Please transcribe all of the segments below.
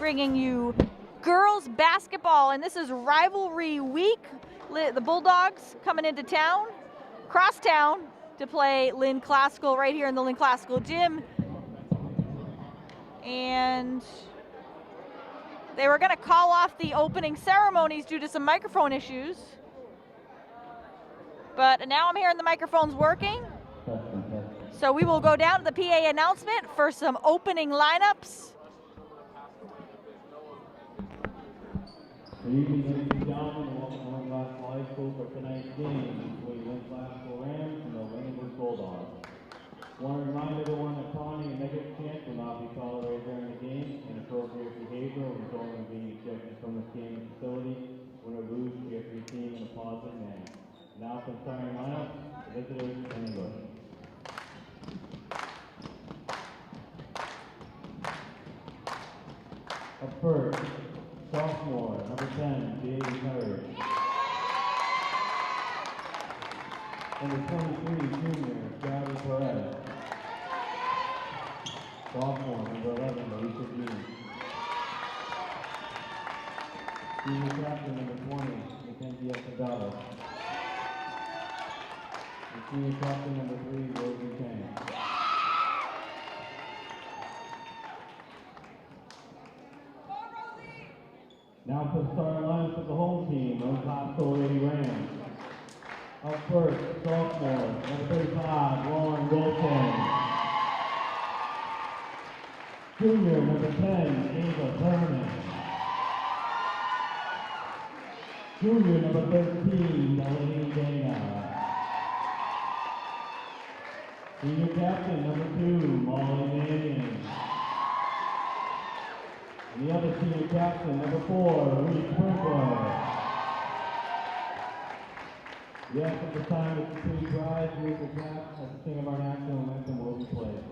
bringing you girls basketball, and this is rivalry week. The Bulldogs coming into town, cross town, to play Lynn Classical right here in the Lynn Classical gym. And they were going to call off the opening ceremonies due to some microphone issues. But now I'm hearing the microphones working. So we will go down to the PA announcement for some opening lineups. Good evening, ladies and gentlemen, and welcome to Lynn Classical High School for tonight's game between Lynn Classical Rams and the Lynn Bulldogs. I want to remind everyone that taunting and negative chants will not be tolerated during the game. Inappropriate behavior will result in being ejected from this gaming facility. Win or lose, we have to be seen in a positive manner. Now for the starting lineup, visitors in English. Up first, sophomore, number 10, David Courage. Number 23, junior, Gabby Perez. Sophomore, number 11, Alicia Dean. Senior captain, number 20, Mackenzie Escudado. And senior captain, number 3, Rosie Chang. Now for the starting lineup of the home team, Lynn Classical Lady Rams. Up first, sophomore, number 35, Lauren Wilson. Junior, number 10, Ava Thurman. Junior, number 13, Melanie Dana. Senior captain, number 2, Molly Manning. And the other senior captain, number 4, Rudy Sprinkler. Yes, at the time it's between drives, musical clap, at the sing of our national anthem will be played.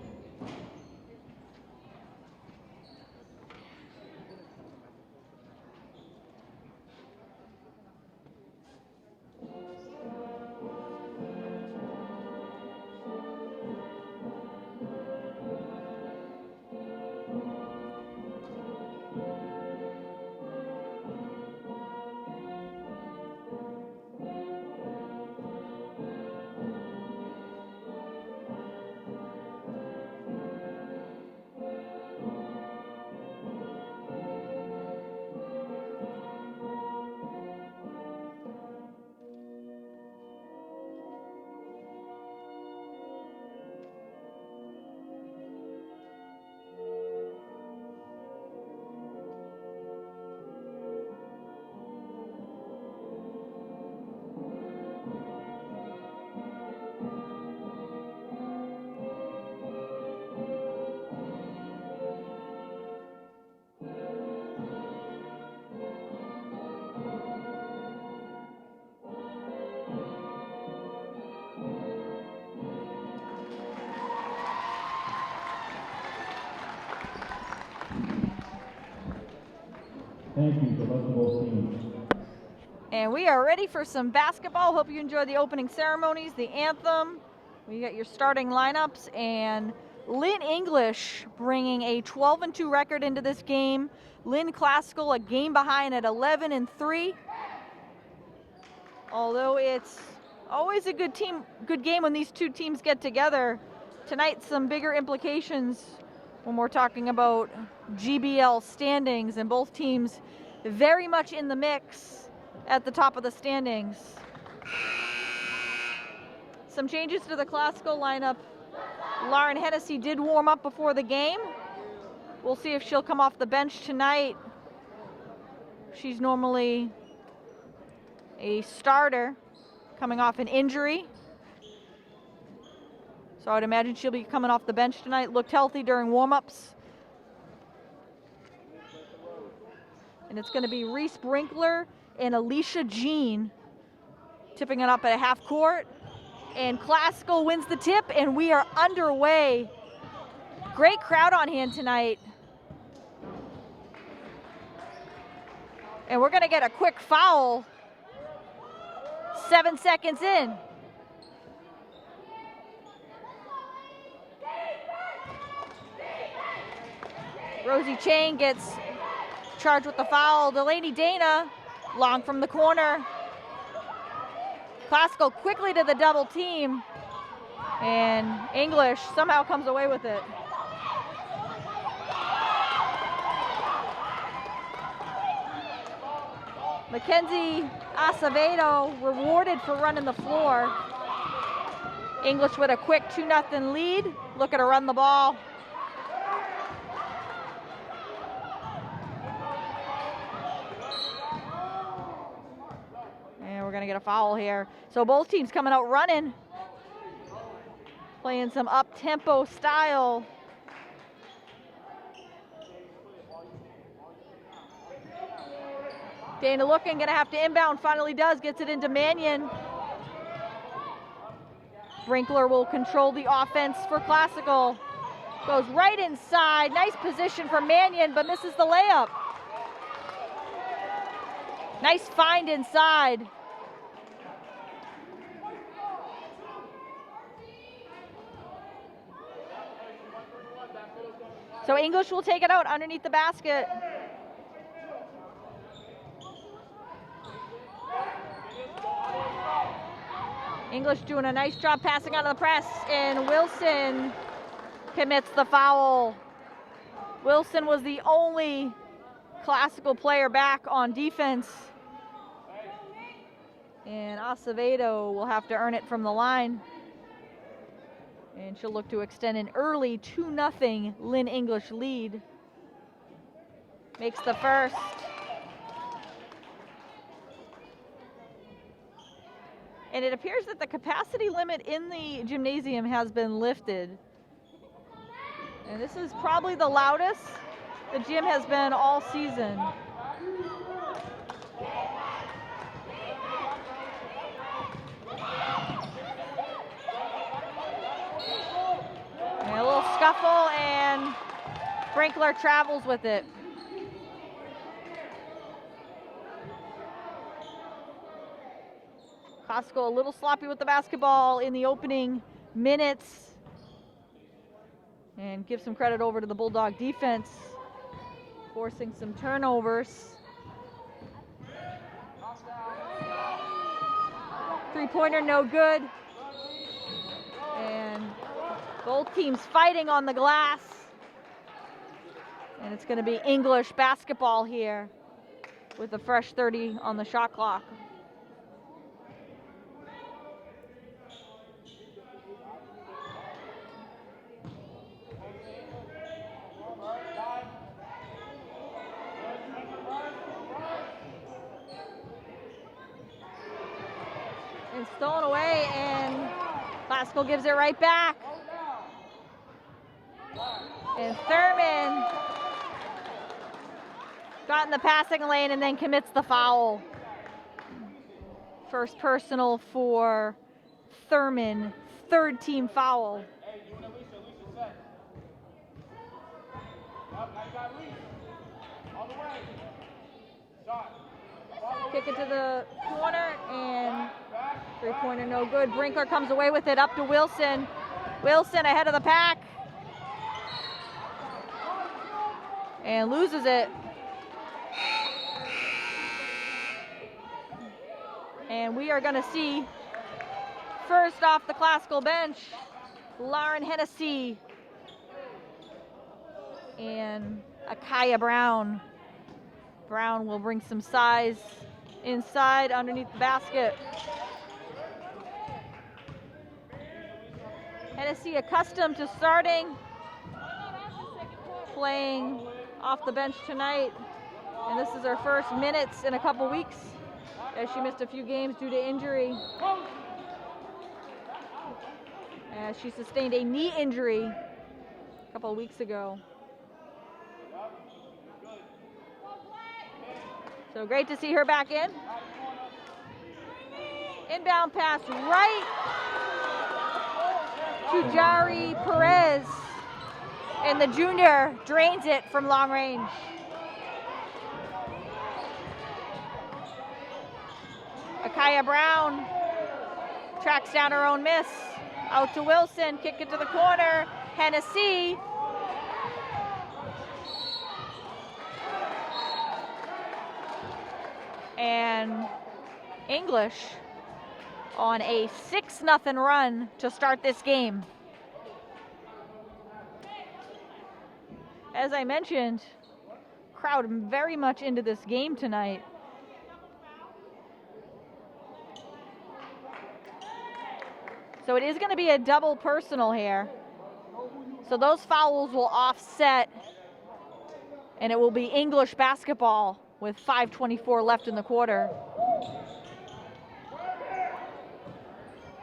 Thank you. Good luck to both teams. And we are ready for some basketball. Hope you enjoy the opening ceremonies, the anthem. We got your starting lineups, and Lynn English bringing a 12-2 record into this game. Lynn Classical a game behind at 11-3. Although it's always a good game when these two teams get together. Tonight, some bigger implications when we're talking about GBL standings, and both teams very much in the mix at the top of the standings. Some changes to the Classical lineup. Lauren Hennessy did warm up before the game. We'll see if she'll come off the bench tonight. She's normally a starter coming off an injury. So I'd imagine she'll be coming off the bench tonight. Looked healthy during warm-ups. And it's going to be Reese Brinkler and Alicia Jean tipping it up at a half court. And Classical wins the tip, and we are underway. Great crowd on hand tonight. And we're going to get a quick foul 7 seconds in. Rosie Chang gets charged with the foul. Delaney Dana, long from the corner. Classical quickly to the double team, and English somehow comes away with it. Mackenzie Acevedo rewarded for running the floor. English with a quick 2-0 lead. Looking to run the ball. And we're gonna get a foul here. So both teams coming out running. Playing some up-tempo style. Dana looking, gonna have to inbound, finally does, gets it into Mannion. Brinkler will control the offense for Classical. Goes right inside, nice position for Mannion, but misses the layup. Nice find inside. So English will take it out underneath the basket. English doing a nice job passing out of the press, and Wilson commits the foul. Wilson was the only Classical player back on defense. And Acevedo will have to earn it from the line. And she'll look to extend an early 2-0 Lynn English lead. Makes the first. And it appears that the capacity limit in the gymnasium has been lifted. And this is probably the loudest the gym has been all season. And a little scuffle, and Brinkler travels with it. Costco a little sloppy with the basketball in the opening minutes. And give some credit over to the Bulldog defense, forcing some turnovers. Three-pointer no good. And both teams fighting on the glass. And it's going to be English basketball here with a fresh 30 on the shot clock. And stolen away, and Classical gives it right back. And Thurman got in the passing lane and then commits the foul. First personal for Thurman, third team foul. Kick it to the corner, and three-pointer no good. Brinkler comes away with it up to Wilson. Wilson ahead of the pack. And loses it. And we are going to see, first off the Classical bench, Lauren Hennessy and Akaya Brown. Brown will bring some size inside underneath the basket. Hennessy accustomed to starting, playing off the bench tonight, and this is her first minutes in a couple weeks as she missed a few games due to injury. As she sustained a knee injury a couple of weeks ago. So great to see her back in. Inbound pass right to Jari Perez. And the junior drains it from long range. Akaya Brown tracks down her own miss. Out to Wilson, kick it to the corner. Hennessy. and English on a 6-0 run to start this game. As I mentioned, crowd very much into this game tonight. So it is going to be a double personal here. So those fouls will offset, and it will be English basketball with 5:24 left in the quarter.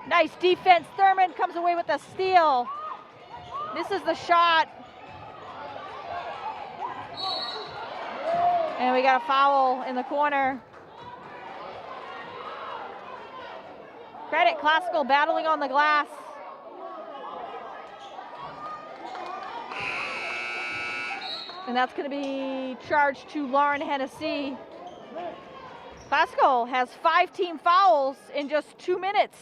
Nice defense. Thurman comes away with a steal. This is the shot. And we got a foul in the corner. Credit Classical battling on the glass. And that's going to be charged to Lauren Hennessy. Classical has 5 team fouls in just 2 minutes.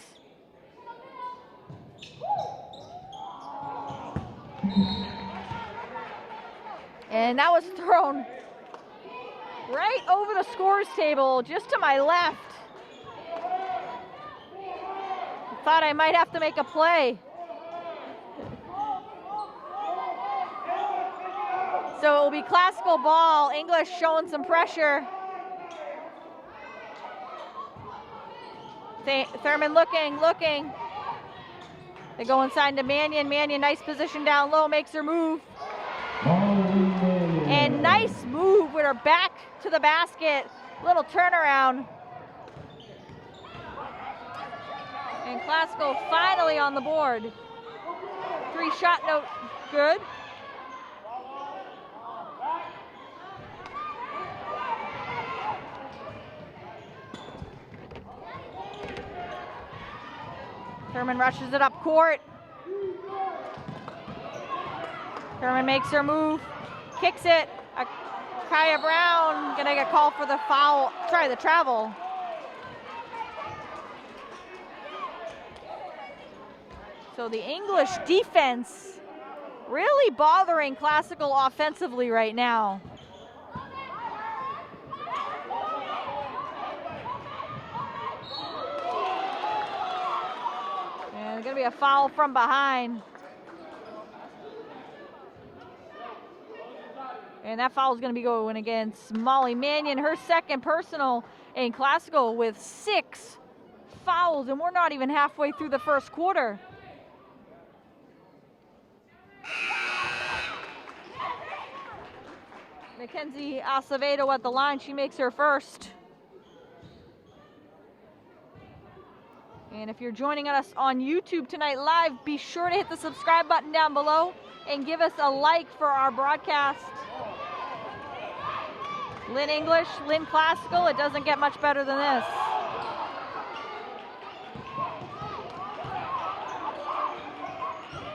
And that was thrown right over the scores table, just to my left. I thought I might have to make a play. So it will be Classical ball. English showing some pressure. Thurman looking. They go inside to Mannion. Mannion, nice position down low, makes her move. And nice move with her back to the basket. Little turnaround. And Classical finally on the board. 3-shot note, good. Thurman rushes it up court. Thurman makes her move, kicks it. Kaya Brown gonna get called for the foul, the travel. So the English defense really bothering Classical offensively right now. And gonna be a foul from behind. And that foul is going to be going against Molly Mannion, her second personal in Classical with 6 fouls, and we're not even halfway through the first quarter. Mackenzie Acevedo at the line, she makes her first. And if you're joining us on YouTube tonight live, be sure to hit the subscribe button down below and give us a like for our broadcast. Lynn English, Lynn Classical, it doesn't get much better than this.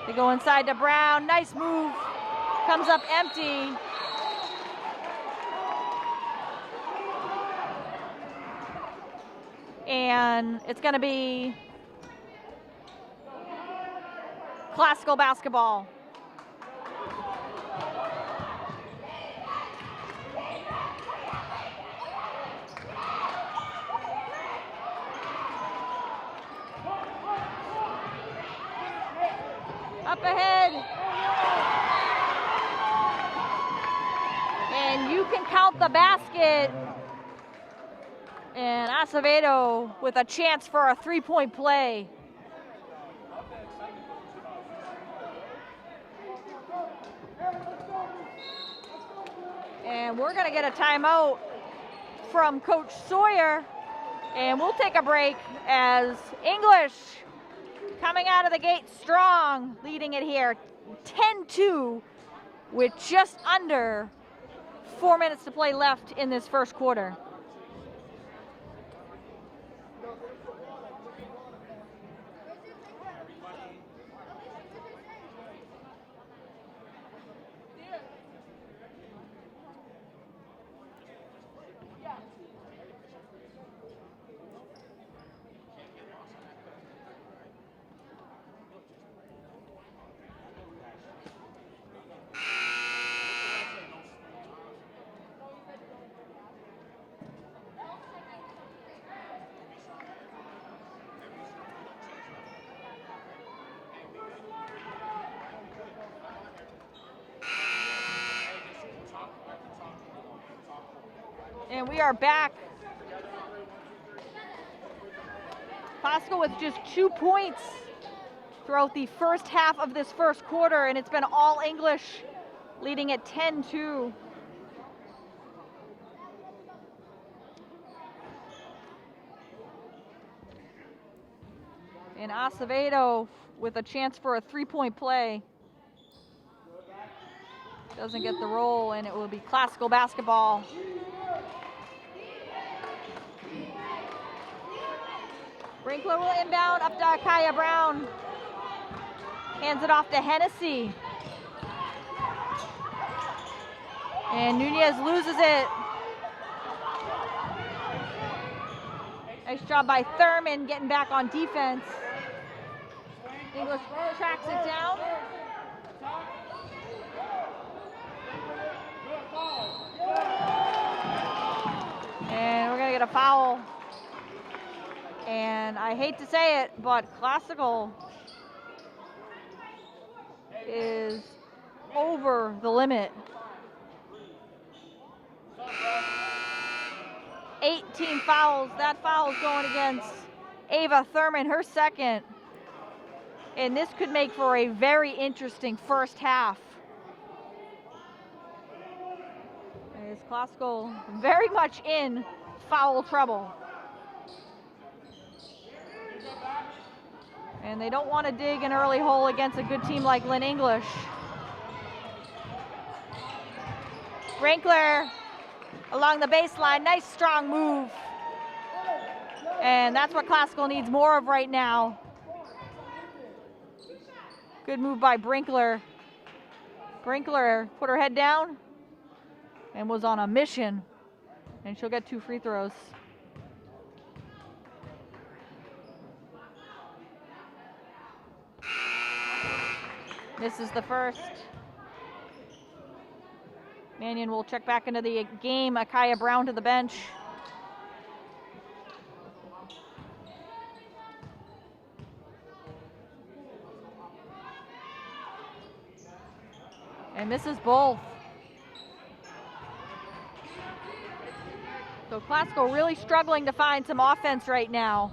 They go inside to Brown, nice move, comes up empty. And it's gonna be Classical basketball. Up ahead. And you can count the basket. And Acevedo with a chance for a 3-point play. And we're gonna get a timeout from Coach Sawyer. And we'll take a break as English coming out of the gate strong, leading it here 10-2 with just under 4 minutes to play left in this first quarter. And we are back. Classical with just 2 points throughout the first half of this first quarter, and it's been all English, leading at 10-2. And Acevedo with a chance for a 3-point play. Doesn't get the roll, and it will be Classical basketball. Brinkler will inbound up to Kaya Brown. Hands it off to Hennessy. And Nunez loses it. Nice job by Thurman getting back on defense. English tracks it down. And we're gonna get a foul. And I hate to say it, but Classical is over the limit. 18 fouls. That foul is going against Ava Thurman, her second. And this could make for a very interesting first half. Is Classical very much in foul trouble. And they don't want to dig an early hole against a good team like Lynn English. Brinkler along the baseline, nice strong move. And that's what Classical needs more of right now. Good move by Brinkler. Brinkler put her head down and was on a mission. And she'll get 2 free throws. Misses the first. Mannion will check back into the game. Akaya Brown to the bench. And misses both. So Classical really struggling to find some offense right now.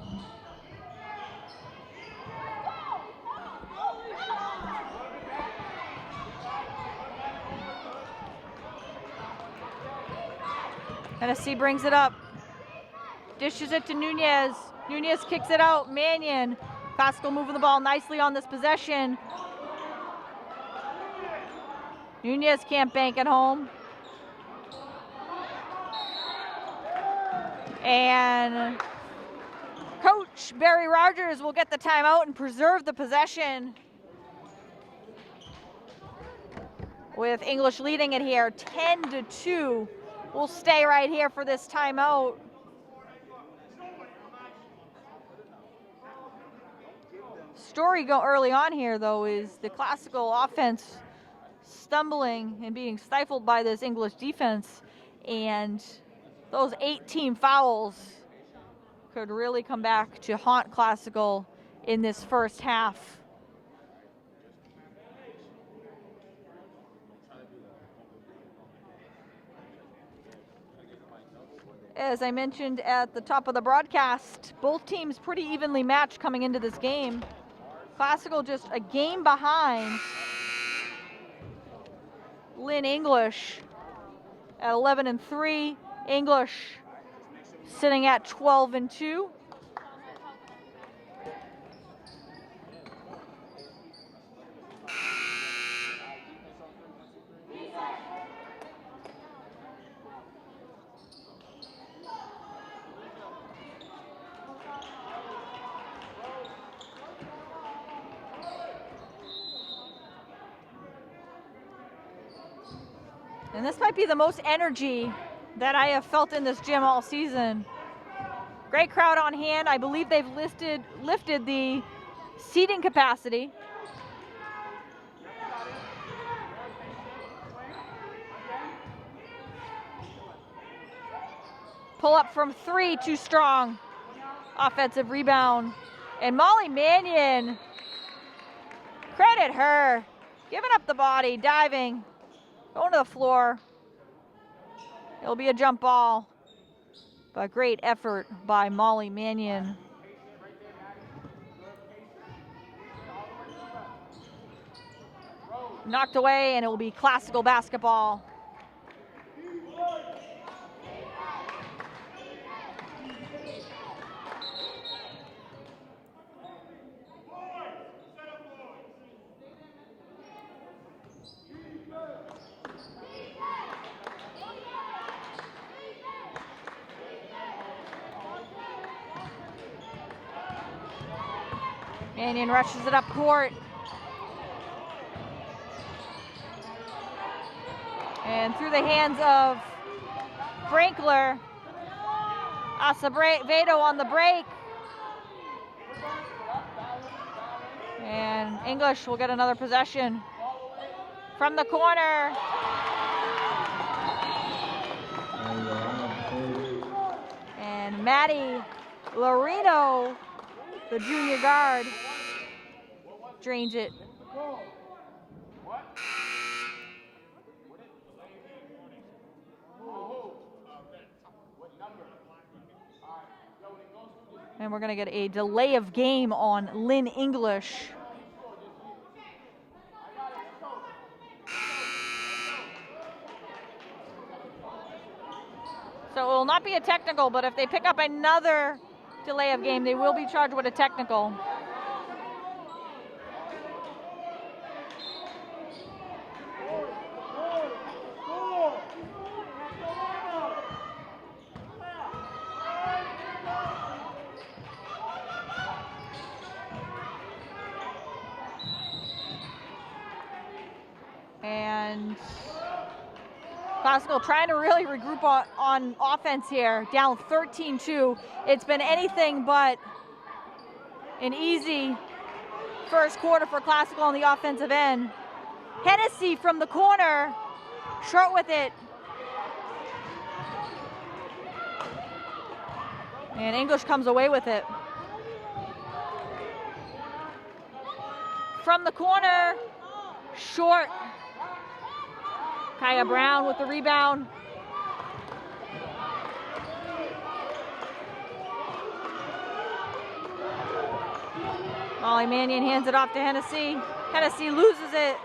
Hennessy brings it up. Dishes it to Nunez. Nunez kicks it out. Mannion. Classical moving the ball nicely on this possession. Nunez can't bank it home. And Coach Barry Rogers will get the timeout and preserve the possession. With English leading it here, 10-2. We'll stay right here for this timeout. Story early on here, though, is the Classical offense stumbling and being stifled by this English defense, and those 18 fouls could really come back to haunt Classical in this first half. As I mentioned at the top of the broadcast, both teams pretty evenly matched coming into this game. Classical just a game behind Lynn English at 11-3. English sitting at 12-2. And this might be the most energy that I have felt in this gym all season. Great crowd on hand. I believe they've lifted the seating capacity. Pull up from 3, too strong. Offensive rebound. And Molly Mannion, credit her, giving up the body, diving, going to the floor. It'll be a jump ball. But great effort by Molly Mannion. Knocked away, and it will be Classical basketball. Mannion rushes it up court. And through the hands of Brinkler. Acevedo on the break. And English will get another possession. From the corner. And Maddie Lorino, the junior guard, drains it. And we're going to get a delay of game on Lynn English. So it will not be a technical, but if they pick up another delay of game, they will be charged with a technical. And Classical trying to really regroup on offense here, down 13-2. It's been anything but an easy first quarter for Classical on the offensive end. Hennessy from the corner, short with it. And English comes away with it. From the corner, short. Kaya Brown with the rebound. Molly Mannion hands it off to Hennessy. Hennessy loses it.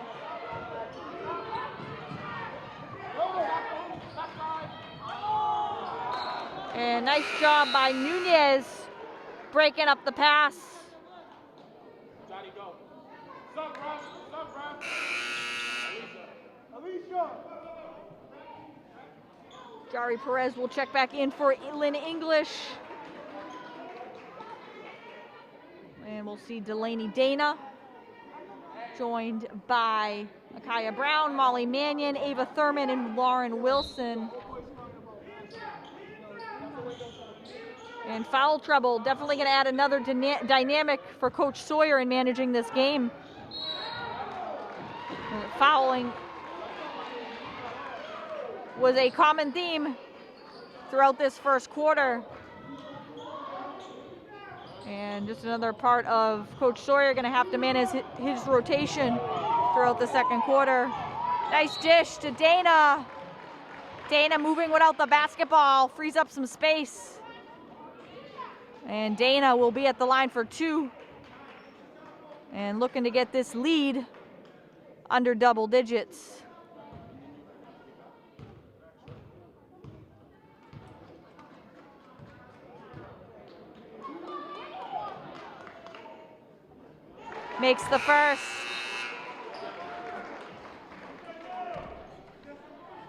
And nice job by Nunez breaking up the pass. Johnny, go. Sup, bro? Sup, bro? Alicia. Jari Perez will check back in for Lynn English. And we'll see Delaney Dana, joined by Akaya Brown, Molly Mannion, Ava Thurman, and Lauren Wilson. And foul trouble, definitely going to add another dynamic for Coach Sawyer in managing this game. Fouling was a common theme throughout this first quarter. And just another part of Coach Sawyer going to have to manage his rotation throughout the second quarter. Nice dish to Dana. Dana moving without the basketball, frees up some space. And Dana will be at the line for two. And looking to get this lead under double digits. Makes the first.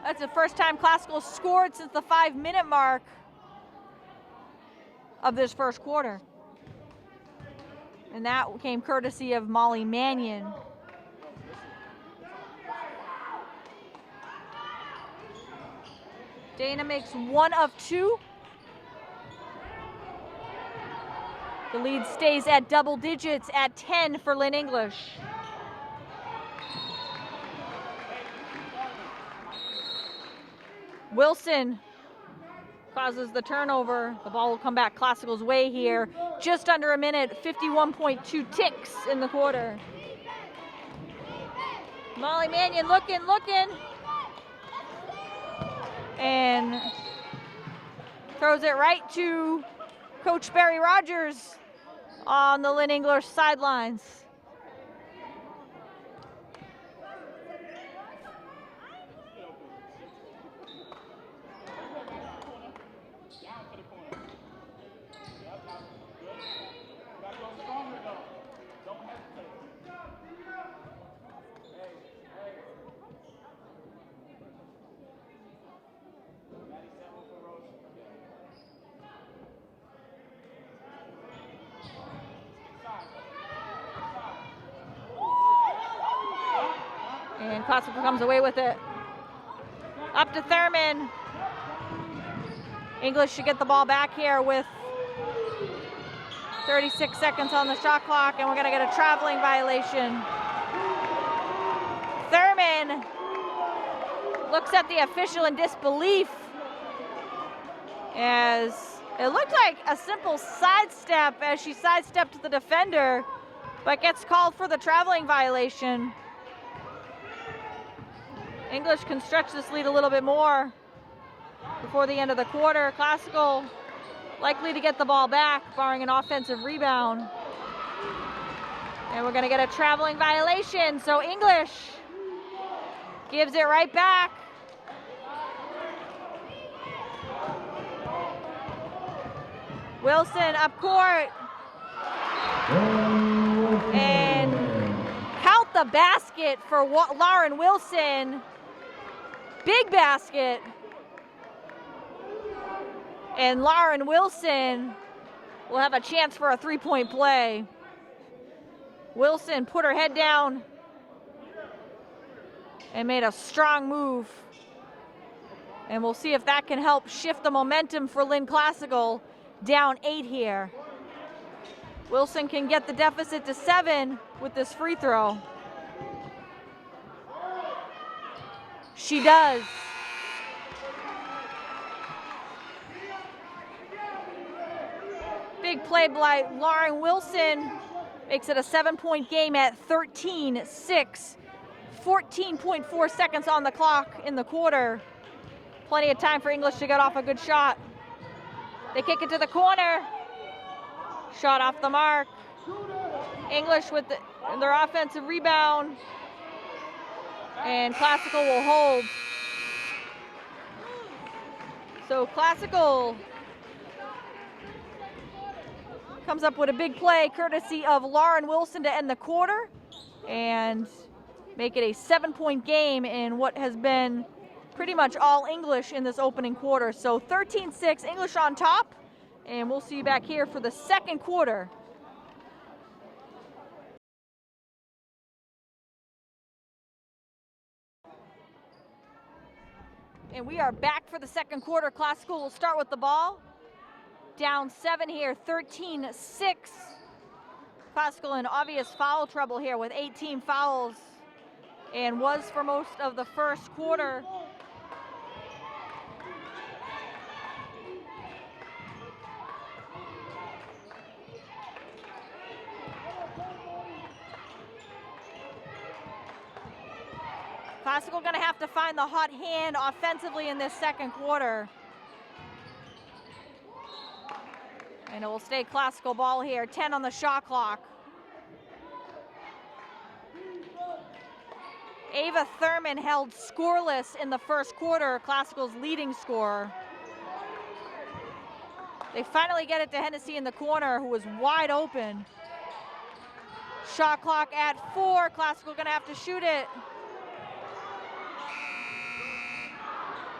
That's the first time Classical scored since the 5-minute mark of this first quarter. And that came courtesy of Molly Mannion. Dana makes one of two. The lead stays at double digits at 10 for Lynn English. Wilson causes the turnover. The ball will come back Classical's way here. Just under a minute, 51.2 ticks in the quarter. Molly Mannion looking. And Throws it right to Coach Barry Rogers on the Lynn English sidelines. And Classical comes away with it. Up to Thurman. English should get the ball back here with 36 seconds on the shot clock, and we're going to get a traveling violation. Thurman looks at the official in disbelief, as it looked like a simple sidestep as she sidestepped the defender, but gets called for the traveling violation. English can stretch this lead a little bit more before the end of the quarter. Classical likely to get the ball back, barring an offensive rebound. And we're going to get a traveling violation, so English gives it right back. Wilson up court. And count the basket for Lauren Wilson. Big basket. And Lauren Wilson will have a chance for a three-point play. Wilson put her head down and made a strong move. And we'll see if that can help shift the momentum for Lynn Classical. Down 8 here. Wilson can get the deficit to 7 with this free throw. She does. Big play by Lauren Wilson makes it a 7-point game at 13-6. 14.4 seconds on the clock in the quarter. Plenty of time for English to get off a good shot. They kick it to the corner. Shot off the mark. English with their offensive rebound. And Classical will hold. So Classical comes up with a big play courtesy of Lauren Wilson to end the quarter and make it a 7-point game in what has been pretty much all English in this opening quarter. So 13-6, English on top, and we'll see you back here for the second quarter. And we are back for the second quarter. Classical will start with the ball. Down 7 here, 13-6. Classical in obvious foul trouble here with 18 fouls, and was for most of the first quarter. Classical gonna have to find the hot hand offensively in this second quarter. And it will stay Classical ball here, 10 on the shot clock. Ava Thurman held scoreless in the first quarter, Classical's leading scorer. They finally get it to Hennessy in the corner, who was wide open. Shot clock at 4, Classical gonna have to shoot it.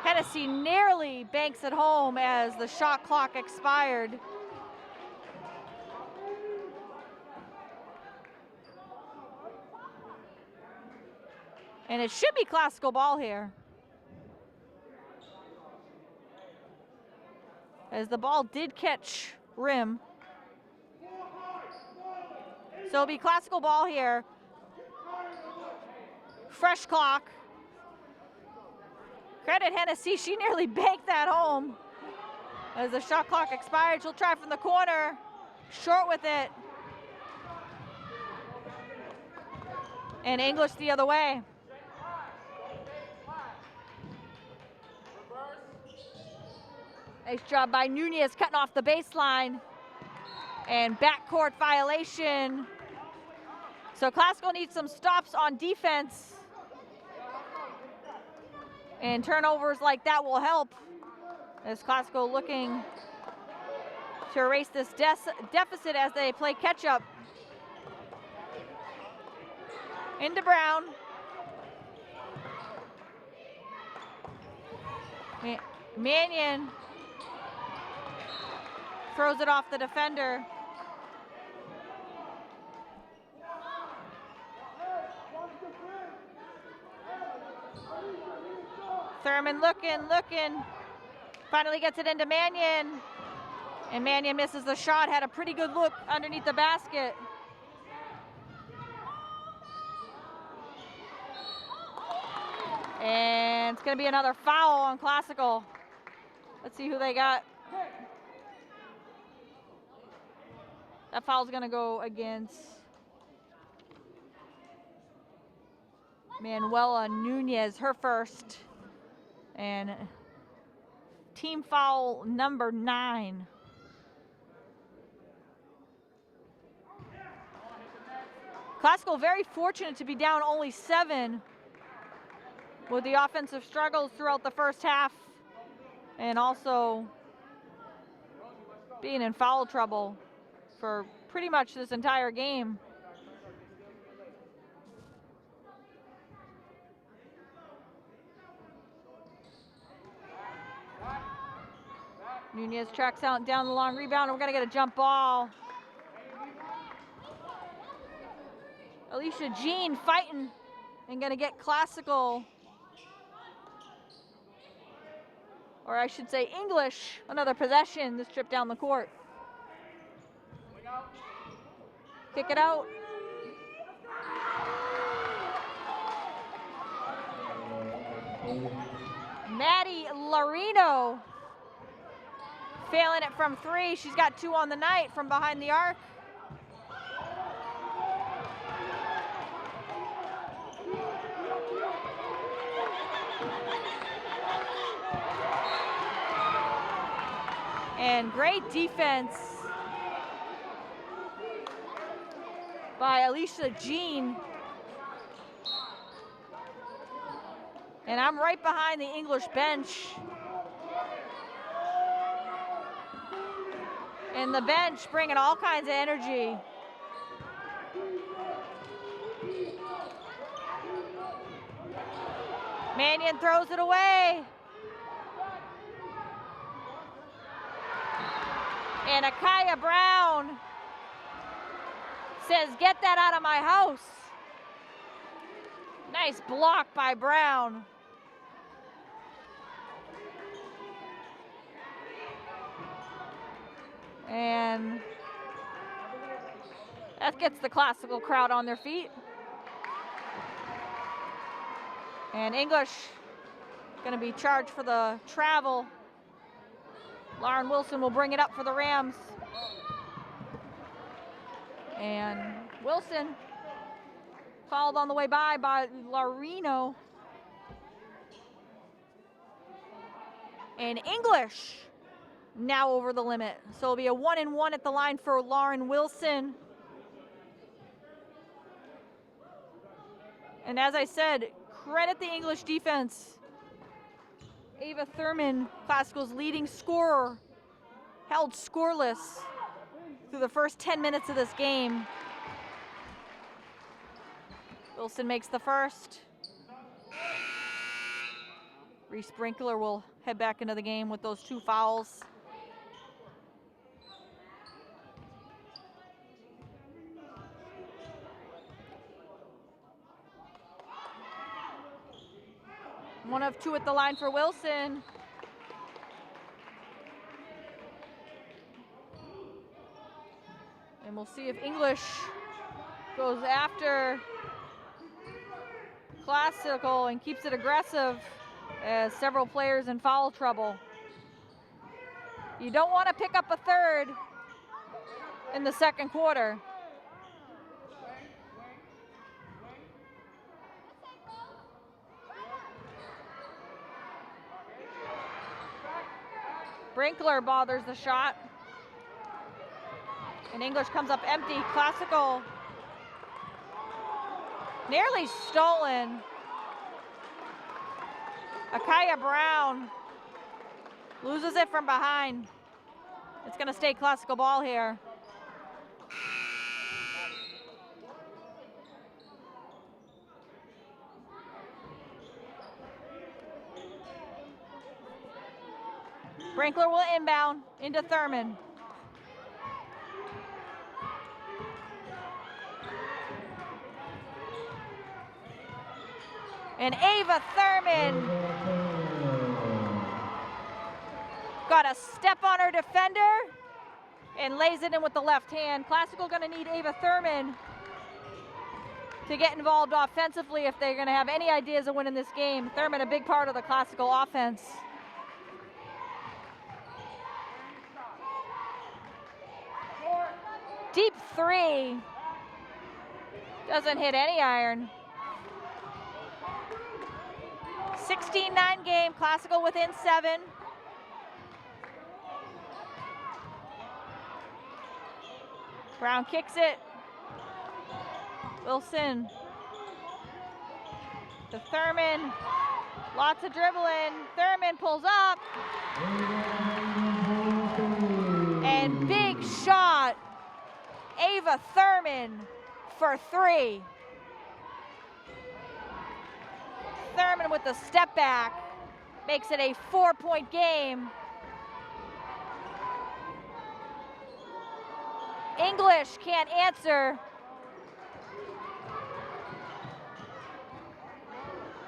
Hennessy nearly banks it home as the shot clock expired. And it should be Classical ball here, as the ball did catch rim. So it'll be Classical ball here. Fresh clock. Credit Hennessy, she nearly banked that home. As the shot clock expired, she'll try from the corner. Short with it. And English the other way. Nice job by Nunez cutting off the baseline. And backcourt violation. So Classical needs some stops on defense. And turnovers like that will help, as Classical looking to erase this deficit as they play catch-up. Into Brown. Mannion throws it off the defender. Thurman looking. Finally gets it into Mannion. And Mannion misses the shot, had a pretty good look underneath the basket. And it's gonna be another foul on Classical. Let's see who they got. That foul's gonna go against Manuela Nunez, her first. And team foul number 9. Classical very fortunate to be down only 7 with the offensive struggles throughout the first half and also being in foul trouble for pretty much this entire game. Nunez tracks out down the long rebound. We're gonna get a jump ball. Alicia Jean fighting and gonna get Classical, or I should say English, another possession this trip down the court. Kick it out. Maddie Larino failing it from 3. She's got 2 on the night from behind the arc. And great defense by Alicia Jean. And I'm right behind the English bench. And the bench bringing all kinds of energy. Mannion throws it away. And Akaya Brown says, "Get that out of my house." Nice block by Brown. And that gets the Classical crowd on their feet. And English gonna be charged for the travel. Lauren Wilson will bring it up for the Rams. And Wilson fouled on the way by Larino. And English now over the limit. So it'll be a 1-and-1 at the line for Lauren Wilson. And as I said, credit the English defense. Ava Thurman, Classical's leading scorer, held scoreless through the first 10 minutes of this game. Wilson makes the first. Reese Sprinkler will head back into the game with those 2 fouls. One of 2 at the line for Wilson. And we'll see if English goes after Classical and keeps it aggressive, as several players in foul trouble. You don't want to pick up a third in the second quarter. Brinkler bothers the shot. And English comes up empty. Classical nearly stolen. Akaya Brown loses it from behind. It's going to stay Classical ball here. Brinkler will inbound into Thurman. And Ava Thurman got a step on her defender and lays it in with the left hand. Classical going to need Ava Thurman to get involved offensively if they're going to have any ideas of winning this game. Thurman, a big part of the Classical offense. Deep three. Doesn't hit any iron. 16-9 game, Classical within 7. Brown kicks it. Wilson to Thurman. Lots of dribbling. Thurman pulls up. And big shot. Ava Thurman for 3. Thurman with the step back makes it a 4-point game. English can't answer.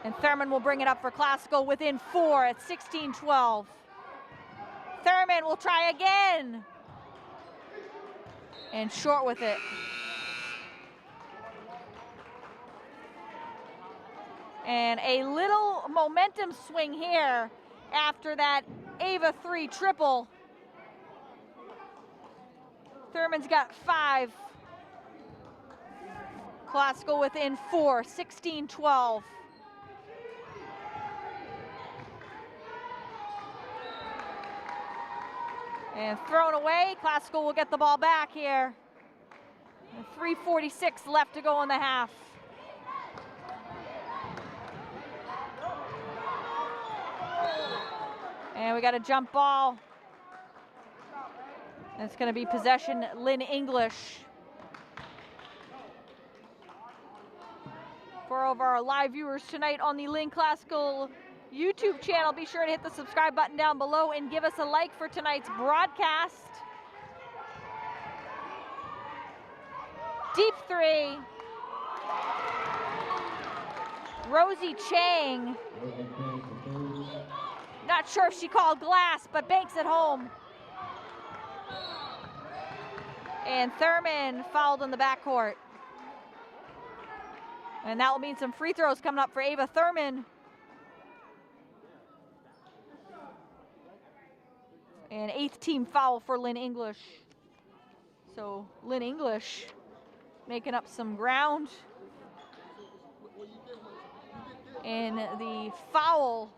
And Thurman will bring it up for Classical within 4 at 16-12. Thurman will try again. And short with it. And a little momentum swing here after that Ava 3 triple. Thurman's got 5. Classical within 4, 16-12. And thrown away. Classical will get the ball back here. 3:46 left to go in the half. And we got a jump ball. It's going to be possession Lynn English. For all of our live viewers tonight on the Lynn Classical YouTube channel, be sure to hit the subscribe button down below and give us a like for tonight's broadcast. Deep 3. Rosie Chang. Not sure if she called glass, but banks it home. And Thurman fouled in the backcourt. And that will mean some free throws coming up for Ava Thurman. And 8th team foul for Lynn English. So Lynn English making up some ground. And the foul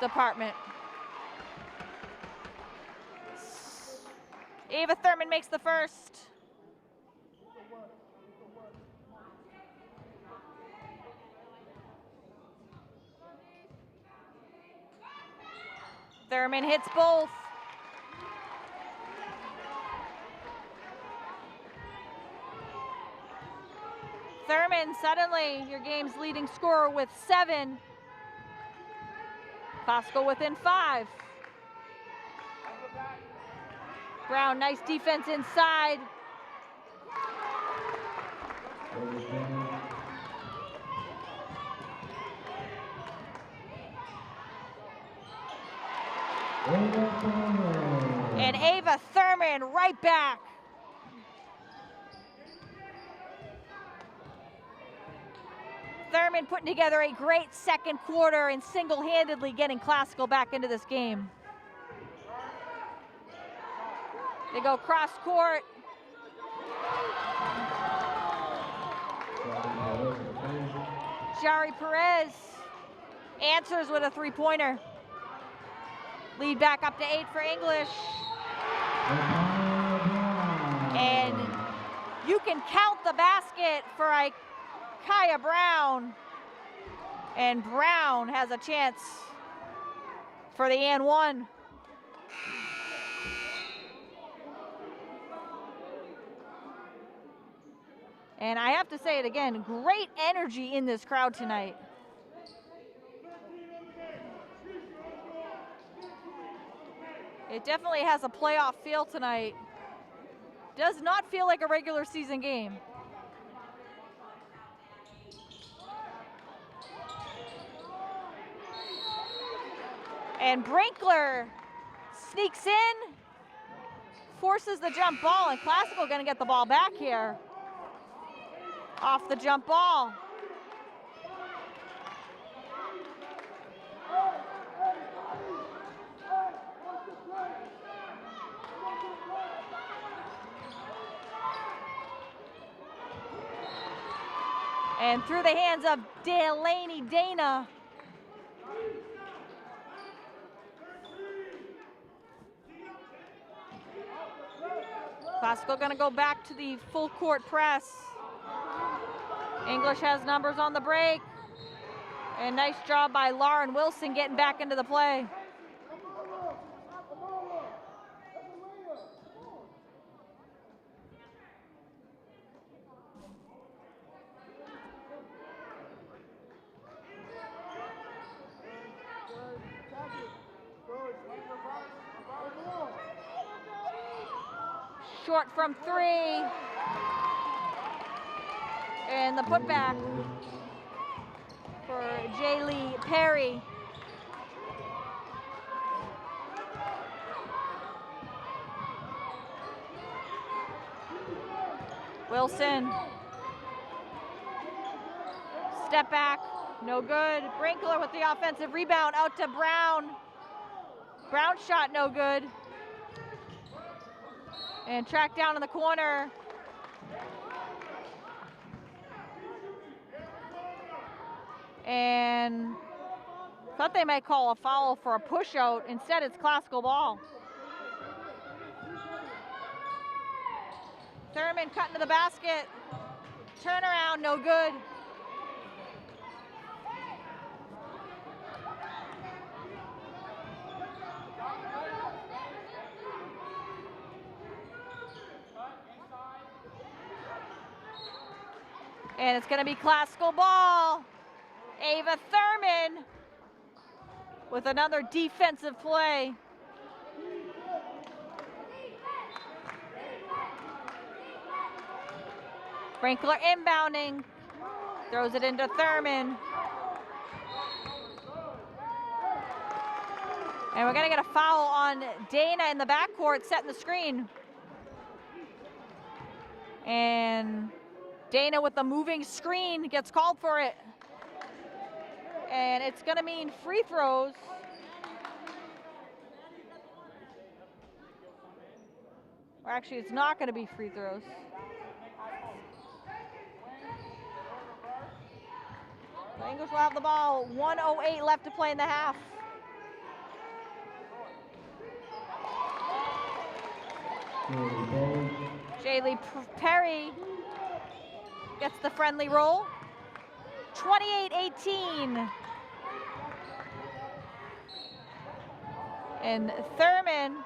department. Ava Thurman makes the first. Thurman hits both. Thurman suddenly your game's leading scorer with 7. Classical within 5. Brown, nice defense inside. And Ava Thurman right back. Thurman putting together a great second quarter and single-handedly getting Classical back into this game. They go cross court. Jari Perez answers with a three-pointer. Lead back up to 8 for English. And you can count the basket for Kaya Brown. And Brown has a chance for the and one. And I have to say it again, great energy in this crowd tonight. It definitely has a playoff feel tonight. Does not feel like a regular season game. And Brinkler sneaks in, forces the jump ball, and Classical gonna get the ball back here. Off the jump ball. And through the hands of Delaney Dana. Classical gonna go back to the full court press. English has numbers on the break. And nice job by Lauren Wilson getting back into the play. Short from 3. And the putback for Jaylee Perry. Wilson. Step back, no good. Brinkler with the offensive rebound out to Brown. Brown shot no good. And tracked down in the corner. And thought they might call a foul for a push out. Instead, it's Classical ball. Thurman cutting to the basket. Turnaround, no good. And it's gonna be Classical ball. Ava Thurman with another defensive play. Brinkler inbounding, throws it into Thurman. And we're gonna get a foul on Dana in the backcourt, setting the screen. And Dana with the moving screen gets called for it. And it's gonna mean free throws. Or actually, it's not gonna be free throws. The English will have the ball. 1:08 left to play in the half. Jaylee Perry gets the friendly roll. 28-18. And Thurman,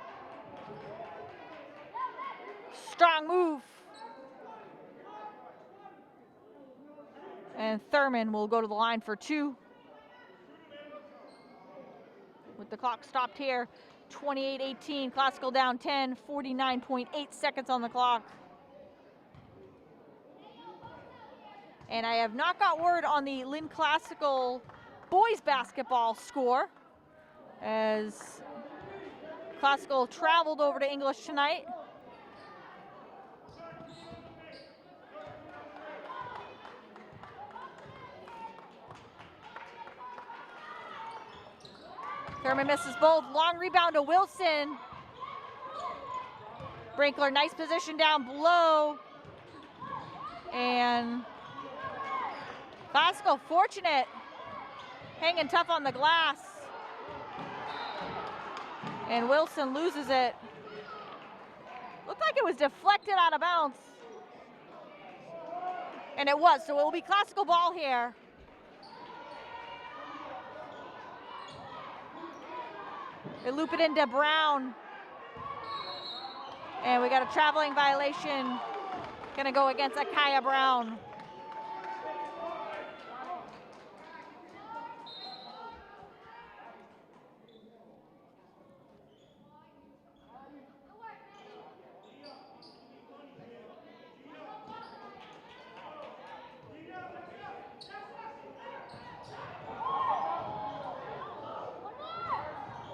strong move. And Thurman will go to the line for 2. With the clock stopped here, 28-18, Classical down 10, 49.8 seconds on the clock. And I have not got word on the Lynn Classical boys basketball score, as Classical traveled over to English tonight. Thurman misses both. Long rebound to Wilson. Brinkler, nice position down below. And Classical fortunate, hanging tough on the glass. And Wilson loses it. Looked like it was deflected out of bounds. And it was, so it will be classical ball here. They loop it into Brown. And we got a traveling violation. Gonna go against Akaya Brown.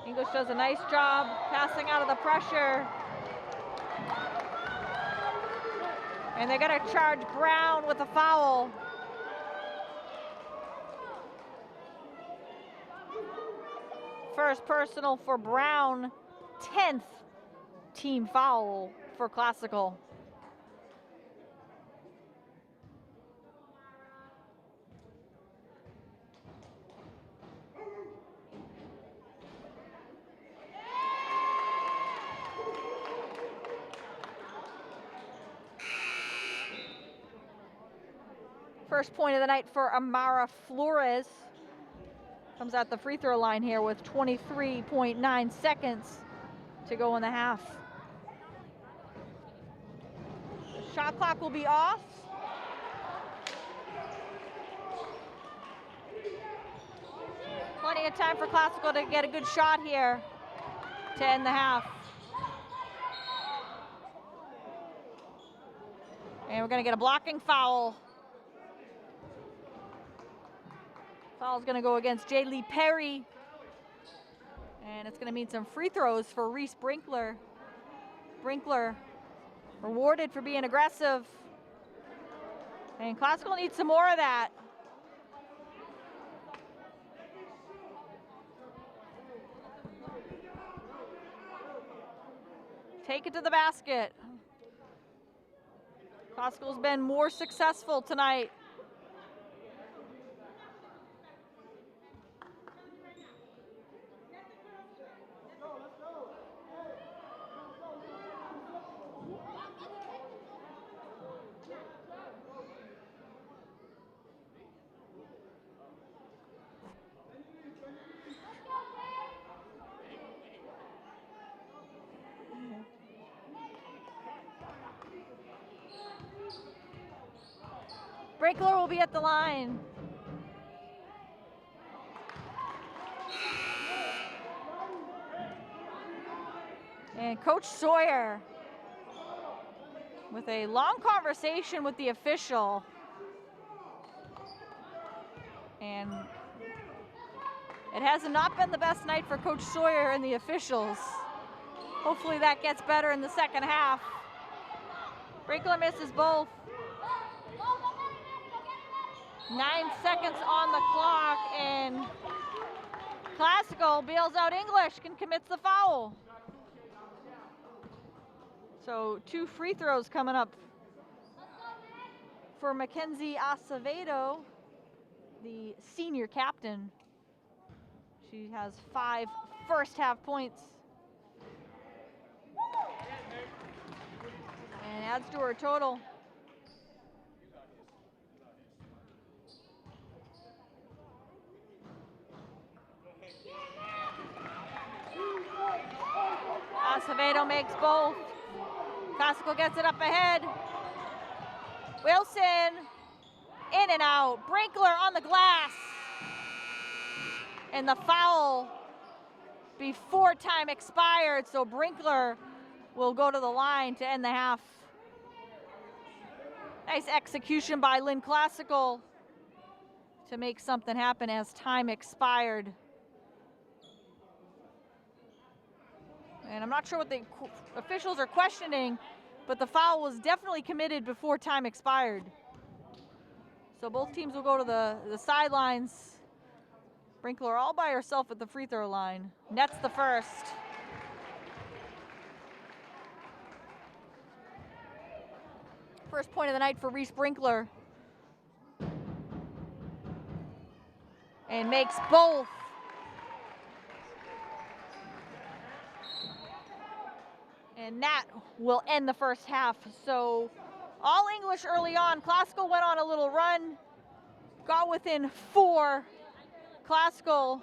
English does a nice job passing out of the pressure. And they're gonna charge Brown with a foul. First personal for Brown, 10th team foul for Classical. First point of the night for Amara Flores. Comes at the free throw line here with 23.9 seconds to go in the half. The shot clock will be off. Plenty of time for Classical to get a good shot here to end the half. And we're gonna get a blocking foul. Foul's gonna go against Jaylee Perry. And it's gonna mean some free throws for Reese Brinkler. Brinkler rewarded for being aggressive. And Classical needs some more of that. Take it to the basket. Classical's been more successful tonight. Brinkler will be at the line. And Coach Sawyer with a long conversation with the official. And it has not been the best night for Coach Sawyer and the officials. Hopefully that gets better in the second half. Brinkler misses both. 9 seconds on the clock, and Classical bails out English and commits the foul. So 2 free throws coming up for Mackenzie Acevedo, the senior captain. She has 5 first half points. And adds to her total. Acevedo makes both. Classical gets it up ahead. Wilson, in and out. Brinkler on the glass. And the foul before time expired, so Brinkler will go to the line to end the half. Nice execution by Lynn Classical to make something happen as time expired. And I'm not sure what the officials are questioning, but the foul was definitely committed before time expired. So both teams will go to the sidelines. Brinkler all by herself at the free throw line. Nets the first. First point of the night for Reese Brinkler. and makes both. And that will end the first half. So all English early on. Classical went on a little run, got within 4. Classical,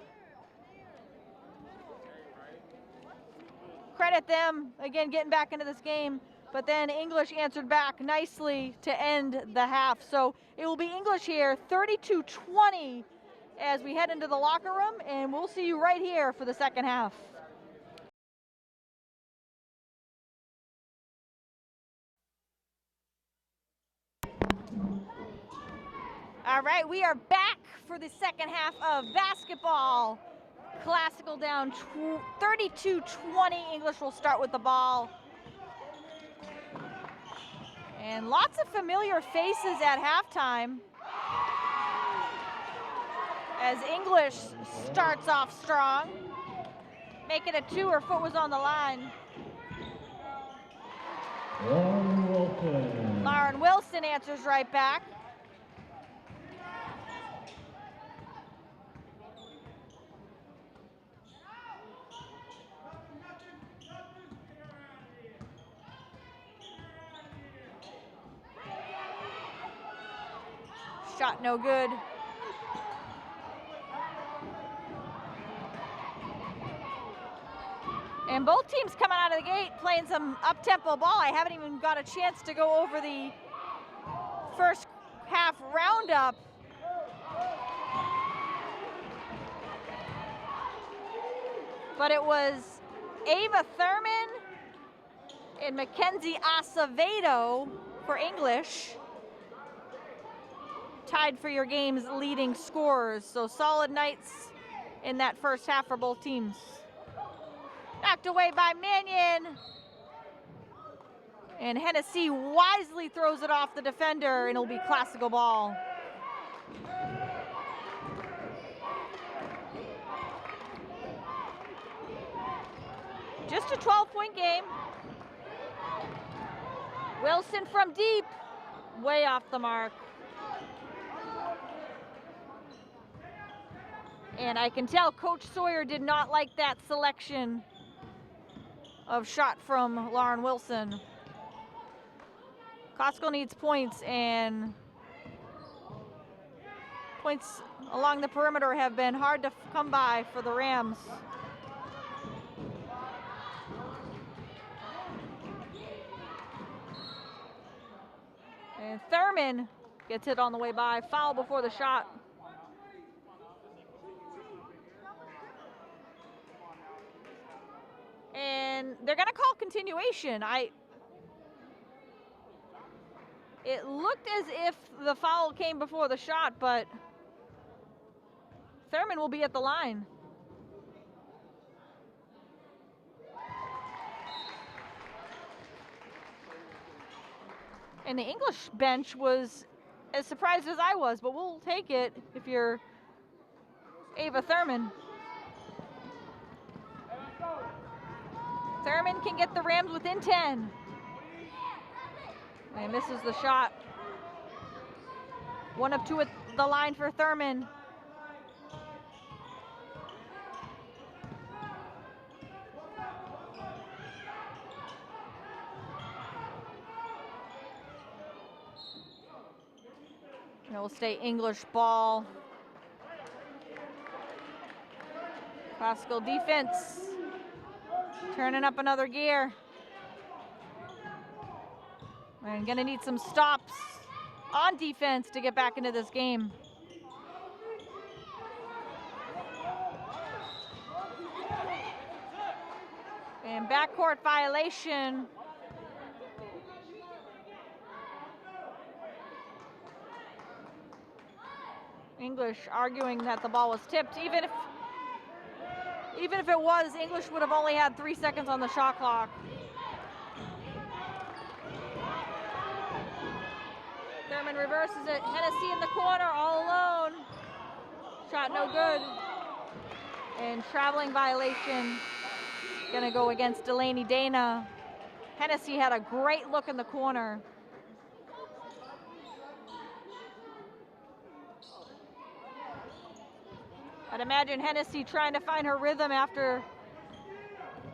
credit them, again, getting back into this game. But then English answered back nicely to end the half. So it will be English here, 32-20 as we head into the locker room, and we'll see you right here for the second half. All right, we are back for the second half of basketball. Classical down 32-20. English will start with the ball. And lots of familiar faces at halftime as English starts off strong. Make it a 2, her foot was on the line. Lauren Wilson answers right back. Shot no good. And both teams coming out of the gate playing some up-tempo ball. I haven't even got a chance to go over the first half roundup. But it was Ava Thurman and Mackenzie Acevedo for English, tied for your game's leading scorers. So solid nights in that first half for both teams. Knocked away by Mannion. And Hennessy wisely throws it off the defender, and it'll be classical ball. Just a 12-point game. Wilson from deep, way off the mark. And I can tell Coach Sawyer did not like that selection of shot from Lauren Wilson. Costco needs points, and points along the perimeter have been hard to come by for the Rams. And Thurman gets hit on the way by, foul before the shot. And they're gonna call continuation. It looked as if the foul came before the shot, but Thurman will be at the line. And the English bench was as surprised as I was, but we'll take it if you're Ava Thurman. Thurman can get the Rams within 10. And misses the shot. 1 of 2 at the line for Thurman. And it will stay English ball. Classical defense. Turning up another gear. And gonna need some stops on defense to get back into this game. And backcourt violation. English arguing that the ball was tipped. Even if it was, English would have only had 3 seconds on the shot clock. Thurman reverses it. Hennessy in the corner, all alone. Shot no good. And traveling violation. Gonna go against Delaney Dana. Hennessy had a great look in the corner. I'd imagine Hennessy trying to find her rhythm after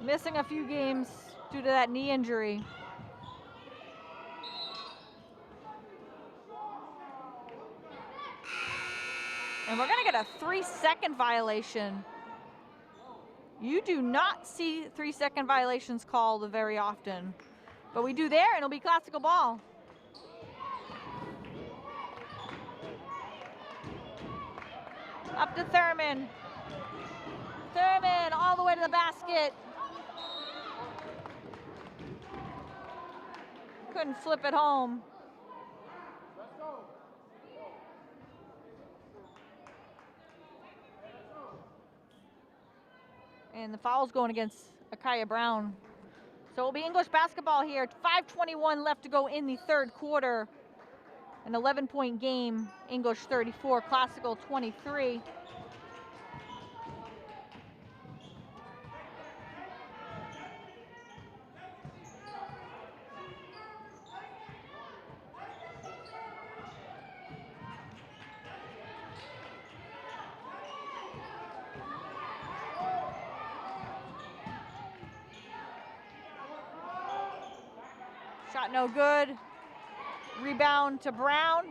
missing a few games due to that knee injury. And we're going to get a 3-second violation. You do not see 3-second violations called very often, but we do there, and it'll be classical ball. Up to Thurman. Thurman all the way to the basket. Couldn't flip it home. And the foul's going against Akaya Brown. So it'll be English basketball here. 5:21 left to go in the third quarter. An 11-point game. English 34, Classical 23. Shot no good. Rebound to Brown.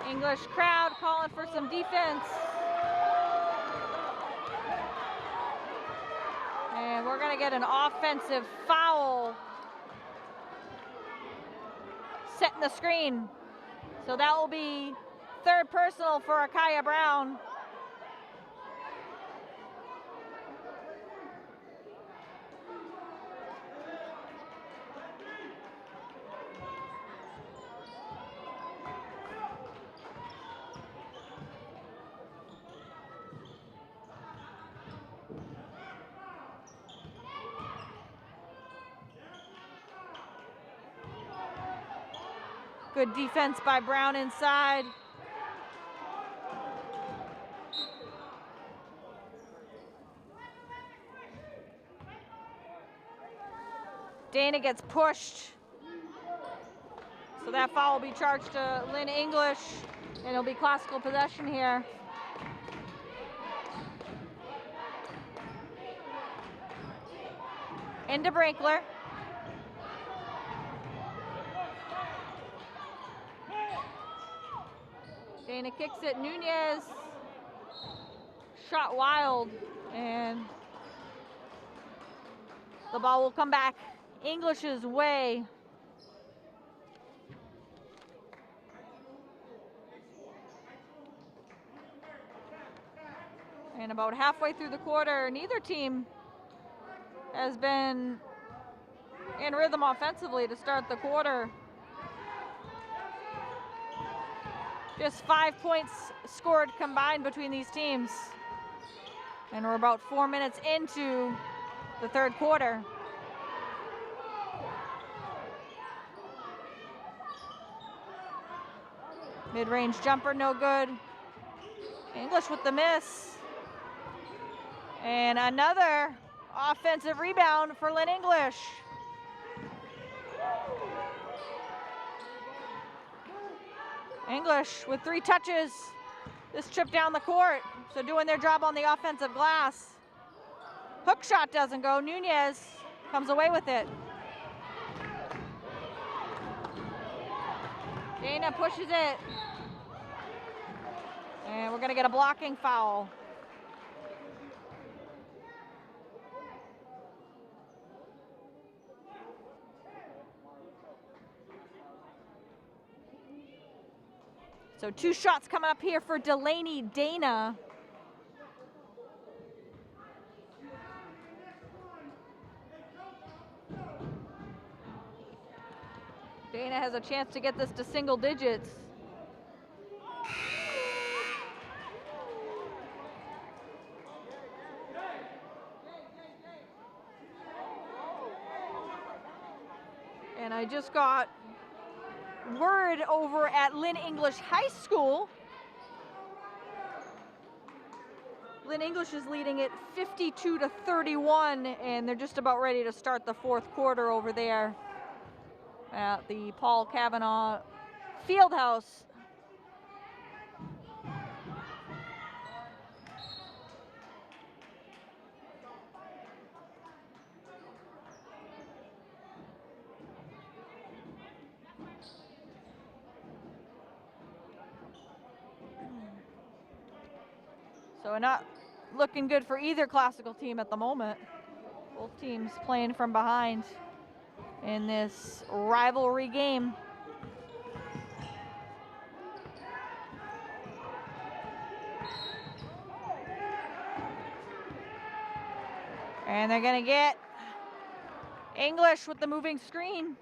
English crowd calling for some defense. And we're going to get an offensive foul. Setting the screen. So that will be third personal for Akaya Brown. Good defense by Brown inside. Dana gets pushed. So that foul will be charged to Lynn English, and it'll be classical possession here. Into Brinkler. Dana kicks it. Nunez shot wild, and the ball will come back English's way. And about halfway through the quarter, neither team has been in rhythm offensively to start the quarter. Just 5 points scored combined between these teams. And we're about 4 minutes into the third quarter. Mid-range jumper, no good. English with the miss. And another offensive rebound for Lynn English. English with 3 touches this trip down the court. So doing their job on the offensive glass. Hook shot doesn't go. Nunez comes away with it. Dana pushes it. And we're going to get a blocking foul. So 2 shots coming up here for Delaney Dana. Dana has a chance to get this to single digits. And I just got word over at Lynn English High School. Lynn English is leading it 52-31, and they're just about ready to start the fourth quarter over there at the Paul Cavanaugh Fieldhouse. So not looking good for either classical team at the moment. Both teams playing from behind in this rivalry game. And they're gonna get English with the moving screen.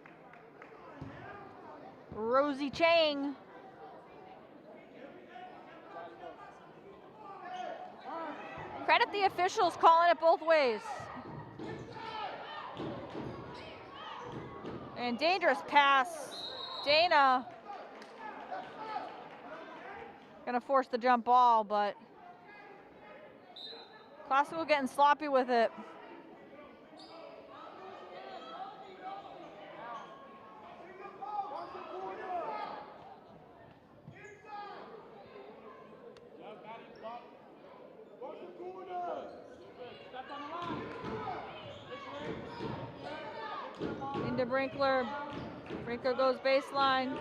Rosie Chang. Credit the officials calling it both ways. And dangerous pass. Dana gonna force the jump ball, but Classical getting sloppy with it. Into Brinkler. Brinkler goes baseline.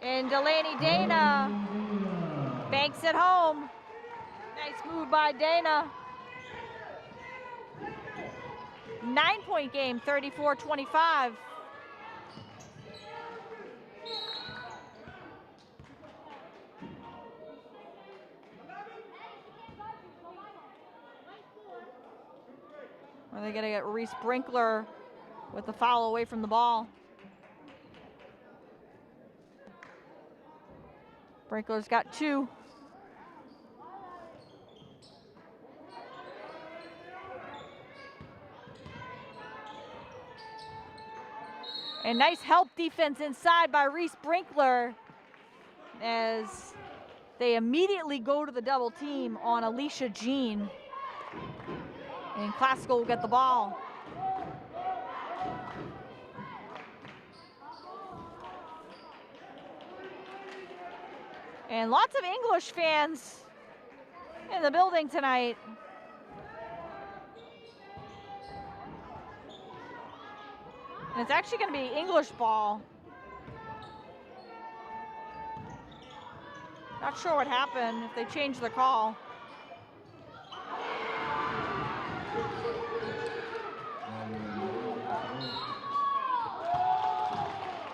And Delaney Dana banks it home. Nice move by Dana. 9-point game, 34-25. Are they gonna get Reese Brinkler with the foul away from the ball? Brinkler's got 2. And nice help defense inside by Reese Brinkler as they immediately go to the double team on Alicia Jean. And Classical will get the ball. And lots of English fans in the building tonight. And it's actually going to be English ball. Not sure what happened, if they changed the call.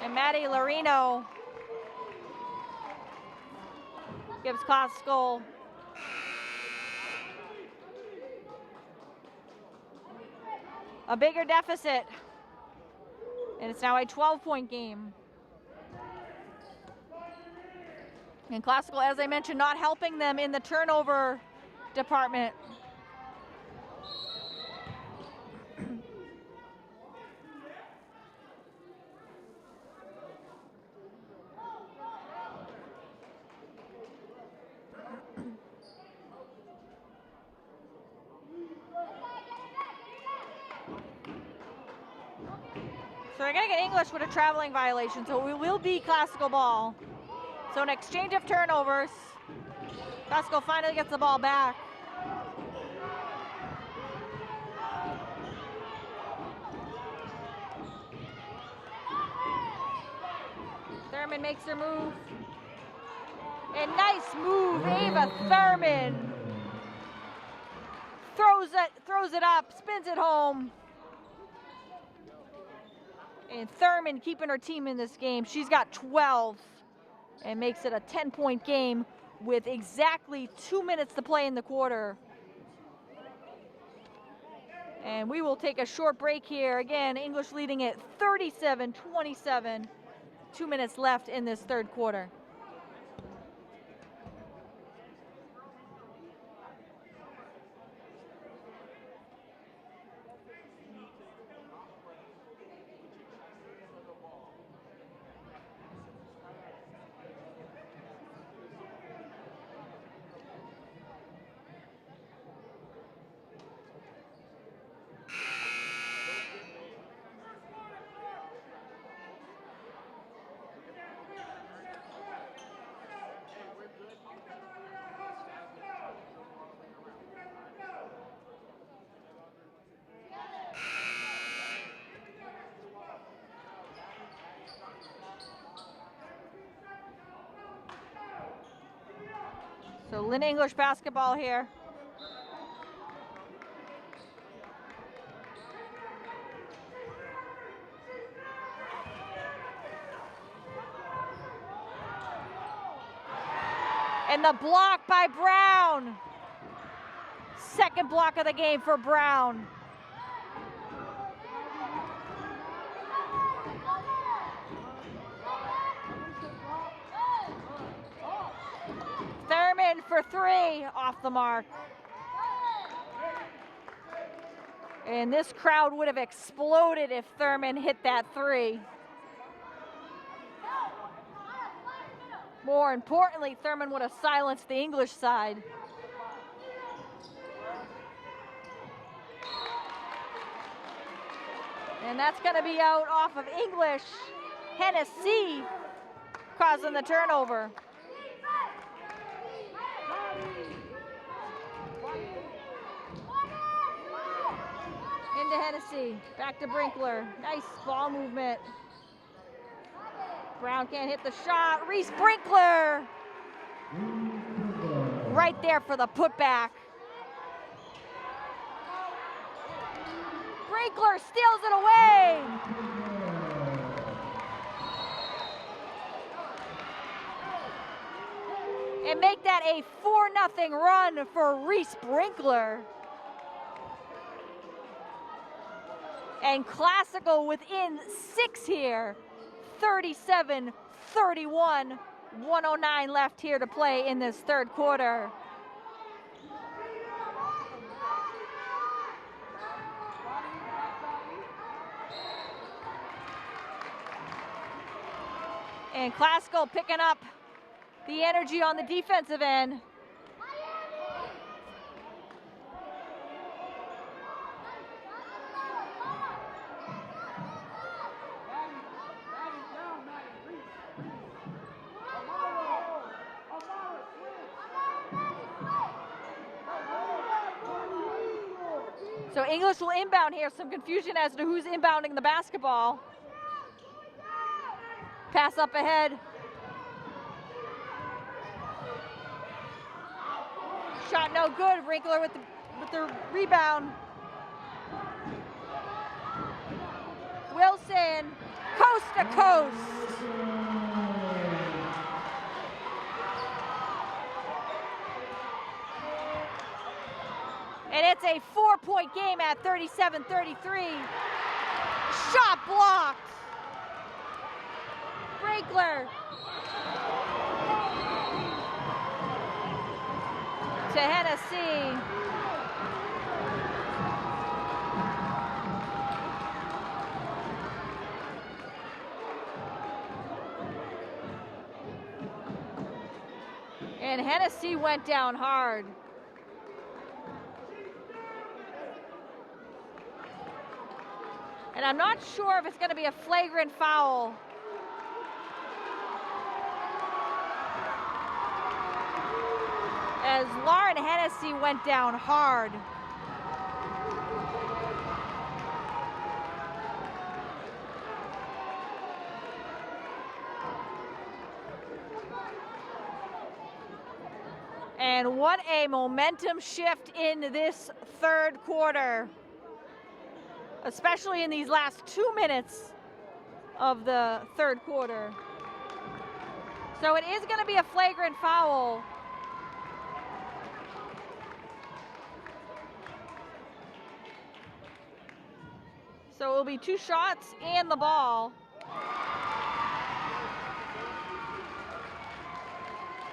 And Maddie Larino gives Classical a bigger deficit. And it's now a 12-point game. And Classical, as I mentioned, not helping them in the turnover department. So they're going to get English with a traveling violation, so we will be Classical ball. So an exchange of turnovers. Classical finally gets the ball back. Thurman makes her move. And nice move, Ava Thurman. Throws it up, spins it home. And Thurman keeping her team in this game. She's got 12 and makes it a 10-point game with exactly 2 minutes to play in the quarter. And we will take a short break here. Again, English leading it 37-27. 2 minutes left in this third quarter. So Lynn English basketball here. And the block by Brown. Second block of the game for Brown. Thurman for three, off the mark. And this crowd would have exploded if Thurman hit that three. More importantly, Thurman would have silenced the English side. And that's going to be out off of English. Hennessy causing the turnover. Into Hennessy, back to Brinkler. Nice ball movement. Brown can't hit the shot. Reese Brinkler. Right there for the putback. Brinkler steals it away. And make that a 4-0 run for Reese Brinkler. And Classical within 6 here. 37-31, 109 left here to play in this third quarter. And Classical picking up the energy on the defensive end. So English will inbound here. Some confusion as to who's inbounding the basketball. Pass up ahead. Shot no good. Wrinkler with the rebound. Wilson, coast to coast. And it's a 4-point game at 37-33. Shot blocked. Brinkler to Hennessy. And Hennessy went down hard. And I'm not sure if it's going to be a flagrant foul. As Lauren Hennessy went down hard. And what a momentum shift in this third quarter, especially in these last 2 minutes of the third quarter. So it is going to be a flagrant foul. So it will be 2 shots and the ball.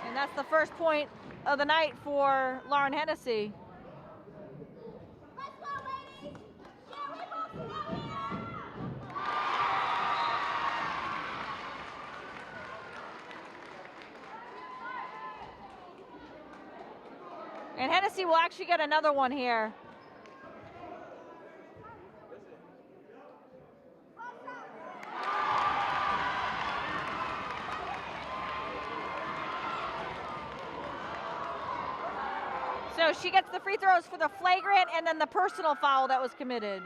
And that's the first point of the night for Lauren Hennessy. And Hennessy will actually get another one here. So she gets the free throws for the flagrant and then the personal foul that was committed.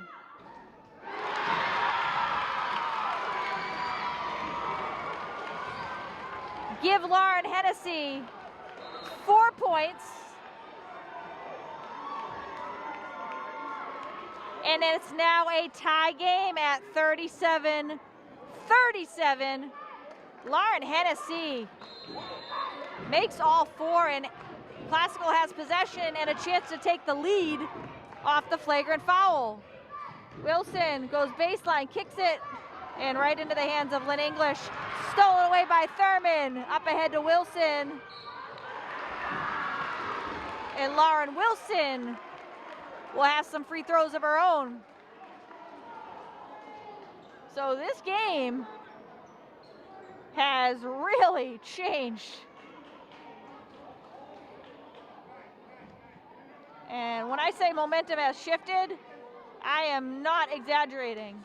Give Lauren Hennessy 4 points. And it's now a tie game at 37-37. Lauren Hennessy makes all 4, and Classical has possession and a chance to take the lead off the flagrant foul. Wilson goes baseline, kicks it, and right into the hands of Lynn English. Stolen away by Thurman. Up ahead to Wilson. And Lauren Wilson will have some free throws of her own. So this game has really changed. And when I say momentum has shifted, I am not exaggerating.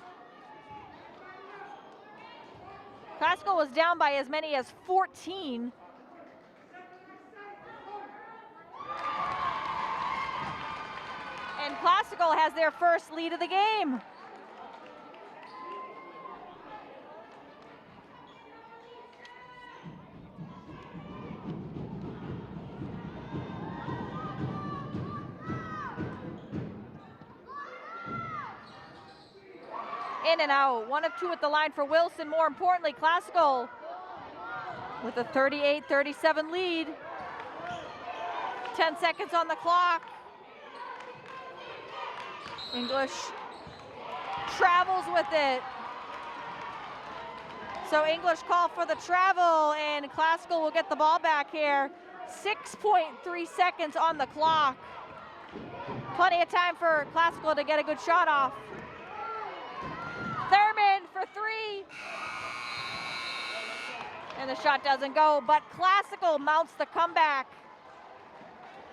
Classical was down by as many as 14. And Classical has their first lead of the game. In and out, 1 of 2 at the line for Wilson. More importantly, Classical with a 38-37 lead. 10 seconds on the clock. English travels with it. So English call for the travel, and Classical will get the ball back here. 6.3 seconds on the clock. Plenty of time for Classical to get a good shot off. Thurman for 3. And the shot doesn't go, but Classical mounts the comeback.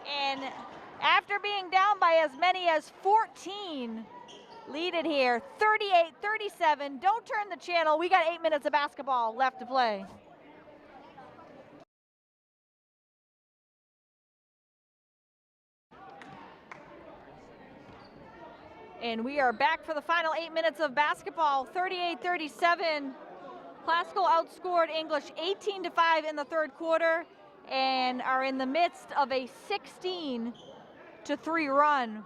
And after being down by as many as 14, lead it here, 38-37. Don't turn the channel. We got 8 minutes of basketball left to play. And we are back for the final 8 minutes of basketball, 38-37. Classical outscored English 18-5 in the third quarter and are in the midst of a 16-3 run.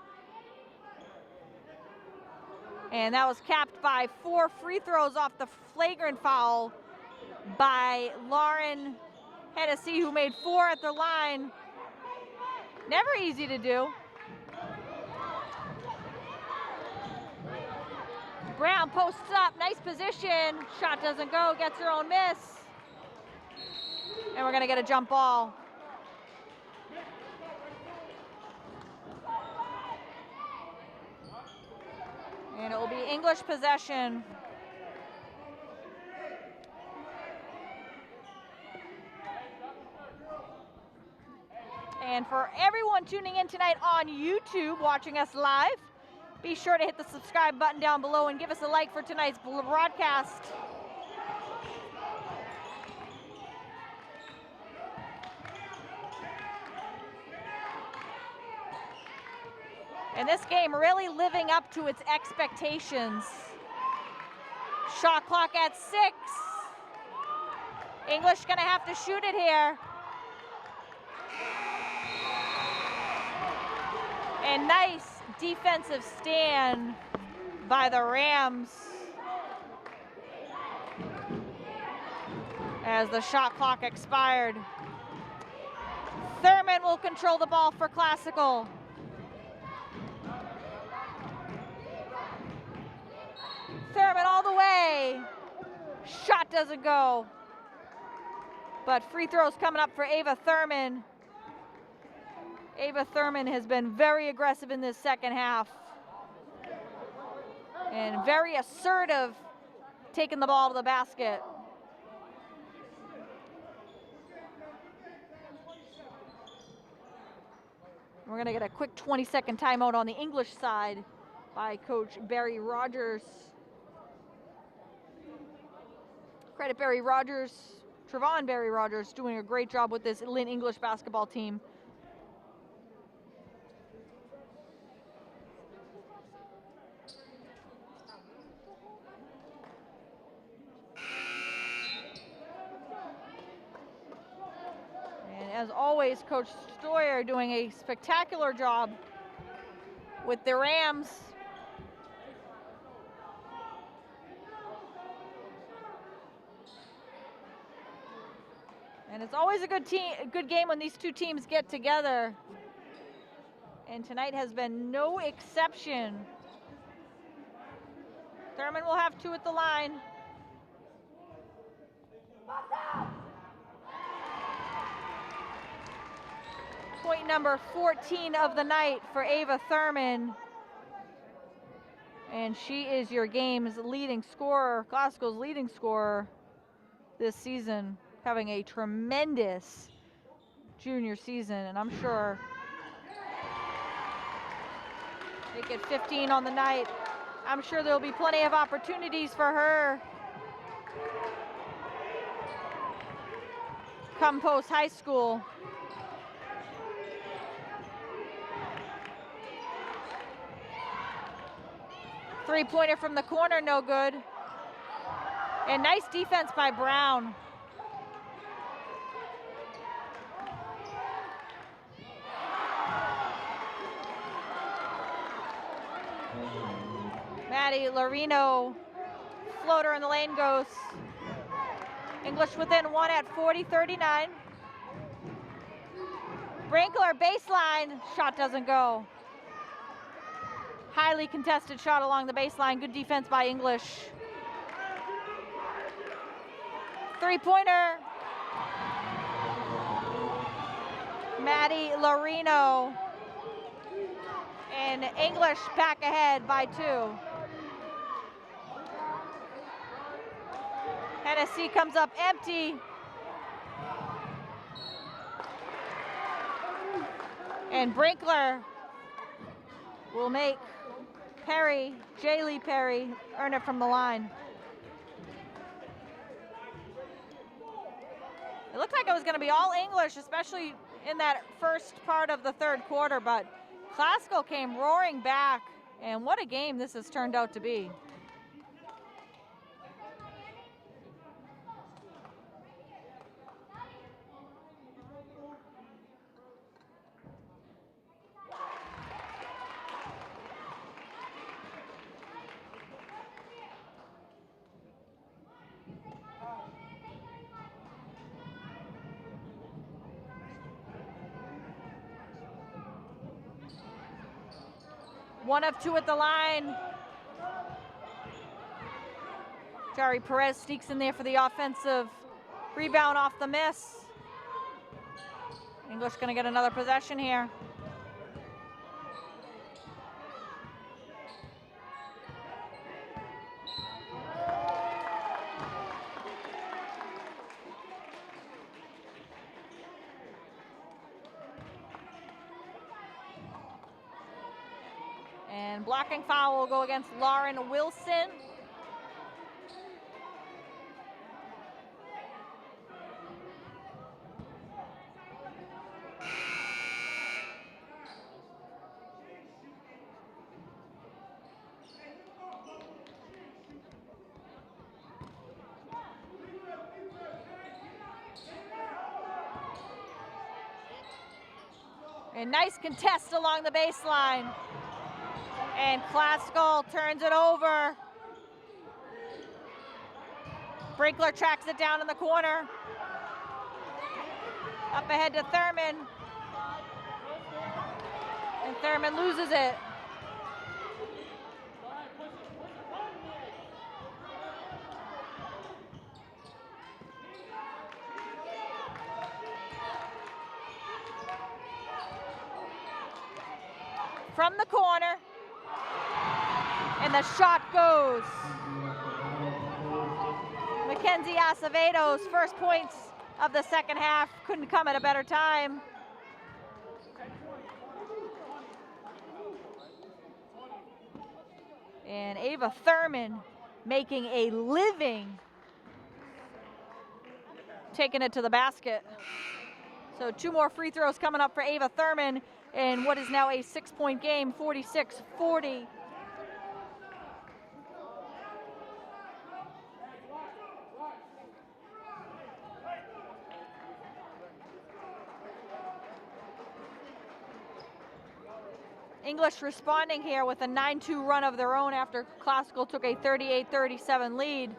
And that was capped by 4 free throws off the flagrant foul by Lauren Hennessy, who made 4 at the line. Never easy to do. Brown posts up, nice position. Shot doesn't go, gets her own miss. And we're gonna get a jump ball. And it will be English possession. And for everyone tuning in tonight on YouTube, watching us live, be sure to hit the subscribe button down below and give us a like for tonight's broadcast. And this game really living up to its expectations. Shot clock at 6. English gonna have to shoot it here. And nice defensive stand by the Rams as the shot clock expired. Thurman will control the ball for Classical. Thurman all the way. Shot doesn't go. But free throws coming up for Ava Thurman. Ava Thurman has been very aggressive in this second half. And very assertive, taking the ball to the basket. We're gonna get a quick 20-second timeout on the English side by Coach Barry Rogers. Credit Barry Rogers, Trevon Barry Rogers, doing a great job with this Lynn English basketball team. as always, Coach Stoyer doing a spectacular job with the Rams. And it's always a good game when these two teams get together. And tonight has been no exception. Thurman will have two at the line. Point number 14 of the night for Ava Thurman. And she is your game's leading scorer, Glasgow's leading scorer this season, having a tremendous junior season, and I'm sure they get 15 on the night. I'm sure there'll be plenty of opportunities for her come post high school. Three-pointer from the corner, no good. And nice defense by Brown. Maddie Lorino, floater in the lane goes. English within one at 40-39. Brinkler baseline, shot doesn't go. Highly contested shot along the baseline, good defense by English. Three-pointer. Maddie Lorino. And English back ahead by 2. Hennessy comes up empty. And Brinkler will make Perry, Jaylee Perry, earn it from the line. It looked like it was going to be all English, especially in that first part of the third quarter, but Glasgow came roaring back, and what a game this has turned out to be. One of 2 at the line. Jari Perez sneaks in there for the offensive rebound off the miss. English gonna get another possession here. And blocking foul will go against Lauren Wilson. And nice contest along the baseline. And Glasgow turns it over. Brinkler tracks it down in the corner. Up ahead to Thurman. And Thurman loses it. From the corner. And the shot goes. Mackenzie Acevedo's first points of the second half couldn't come at a better time. And Ava Thurman making a living taking it to the basket. So 2 more free throws coming up for Ava Thurman in what is now a 6-point game, 46-40. English responding here with a 9-2 run of their own after Classical took a 38-37 lead.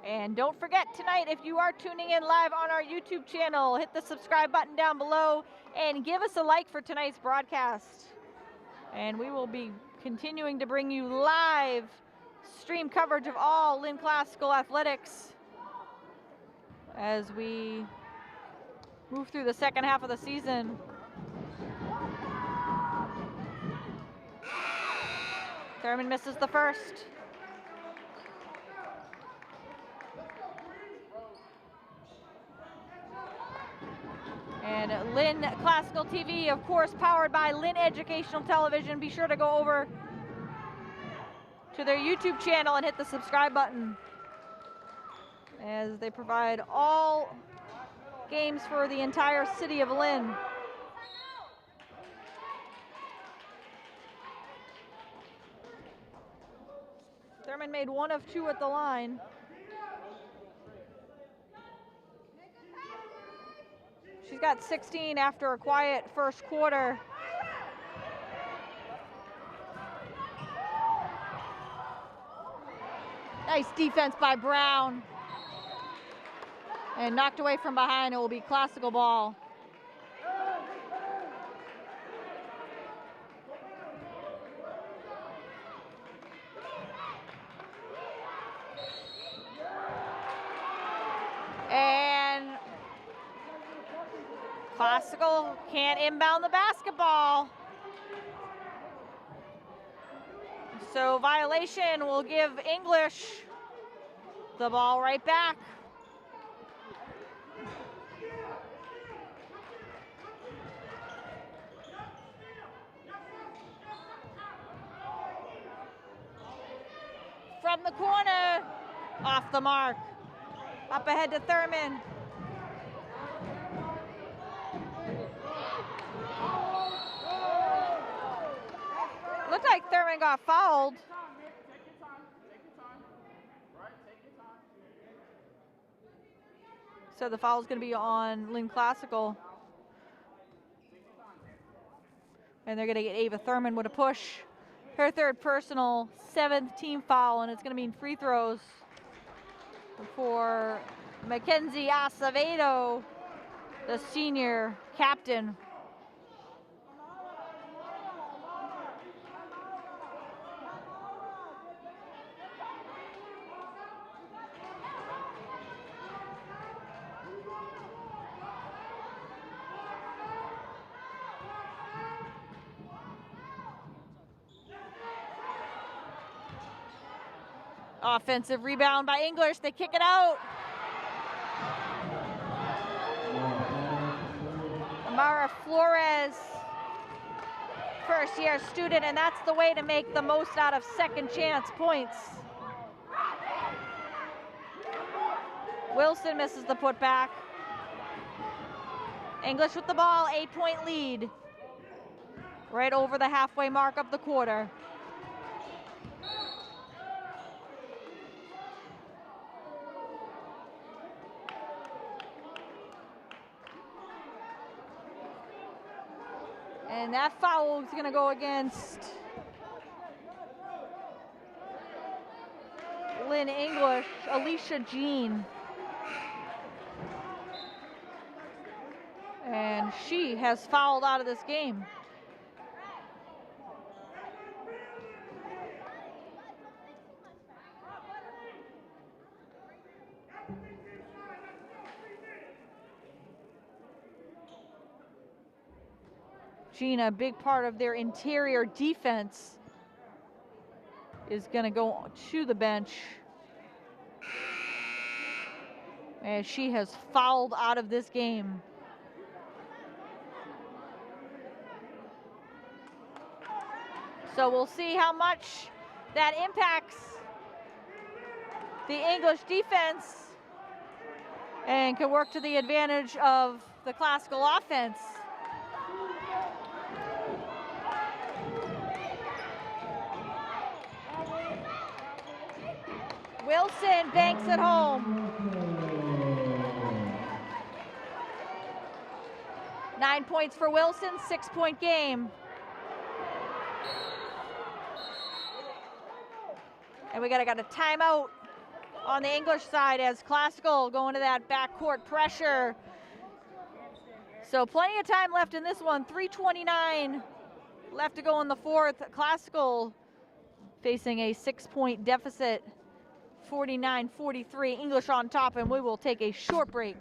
And don't forget tonight, if you are tuning in live on our YouTube channel, hit the subscribe button down below and give us a like for tonight's broadcast. And we will be continuing to bring you live stream coverage of all Lynn Classical athletics as we move through the second half of the season. Thurman misses the first. And Lynn Classical TV, of course, powered by Lynn Educational Television. Be sure to go over to their YouTube channel and hit the subscribe button, as they provide all games for the entire city of Lynn. Thurman made 1 of 2 at the line. She's got 16 after a quiet first quarter. Nice defense by Brown. And knocked away from behind. It will be Classical ball. And Classical can't inbound the basketball. So violation will give English the ball right back. From the corner, off the mark. Up ahead to Thurman. Looked like Thurman got fouled. So the foul is going to be on Lynn Classical. And they're going to get Ava Thurman with a push. Her third personal, 7th team foul, and it's going to mean free throws for Mackenzie Acevedo, the senior captain. Offensive rebound by English. They kick it out. Amara Flores, first-year student, and that's the way to make the most out of second chance points. Wilson misses the putback. English with the ball, 8-point lead. Right over the halfway mark of the quarter. And that foul is going to go against Lynn English, Alicia Jean. And she has fouled out of this game. Gina, a big part of their interior defense, is going to go to the bench as she has fouled out of this game. So we'll see how much that impacts the English defense and can work to the advantage of the Classical offense. Wilson banks it home. 9 points for Wilson, 6-point game. And we got a timeout on the English side as Classical going to that backcourt pressure. So plenty of time left in this one. 3:29 left to go in the fourth. Classical facing a 6-point deficit, 49-43. English on top, and we will take a short break.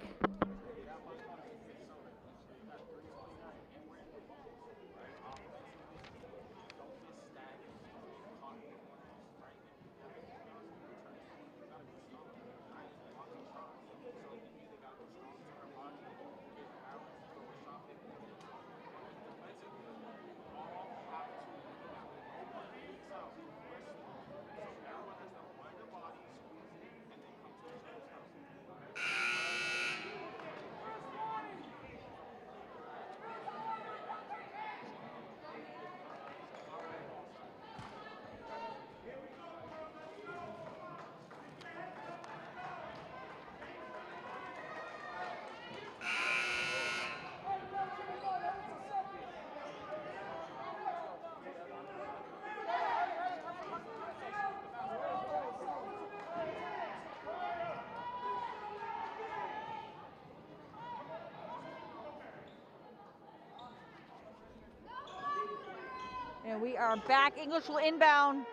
And we are back. English will inbound.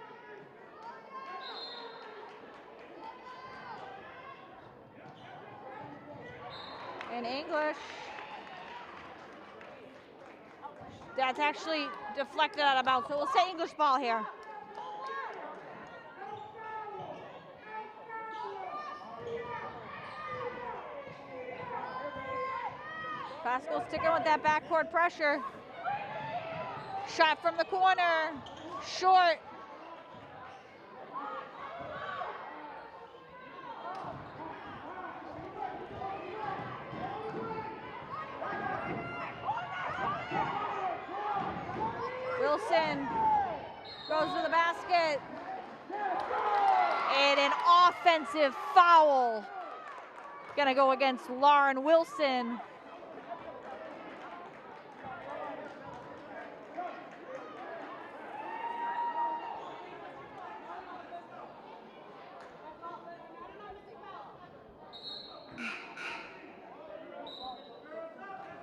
And English, that's actually deflected out of bounds. So we'll say English ball here. Classical sticking with that backcourt pressure. Shot from the corner, short. Wilson goes to the basket. And an offensive foul. Gonna go against Lauren Wilson.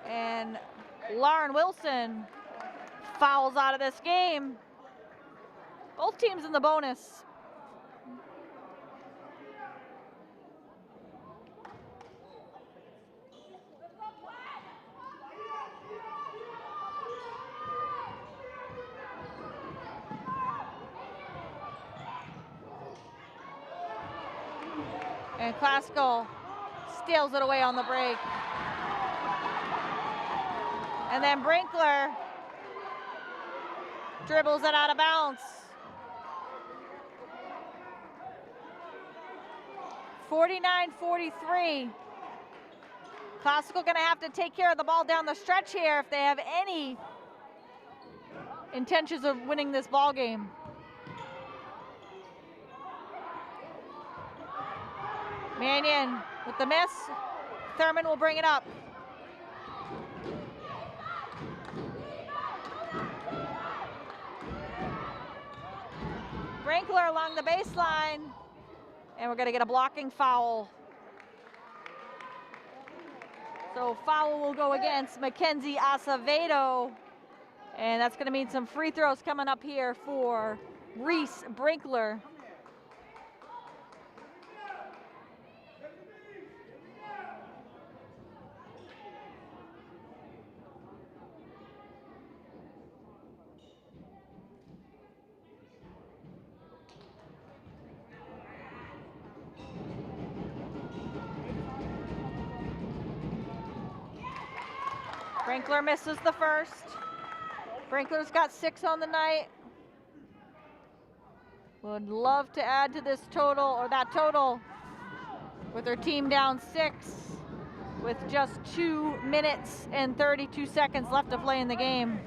And Lauren Wilson fouls out of this game. Both teams in the bonus. And Classical steals it away on the break. And then Brinkler dribbles it out of bounds. 49-43. Classical gonna have to take care of the ball down the stretch here if they have any intentions of winning this ball game. Mannion with the miss. Thurman will bring it up. Brinkler along the baseline, and we're going to get a blocking foul. So foul will go against Mackenzie Acevedo, and that's going to mean some free throws coming up here for Reese Brinkler. Brinkler misses the first. Brinkler's got 6 on the night. Would love to add to this total, or that total, with her team down 6 with just 2 minutes and 32 seconds left to play in the game.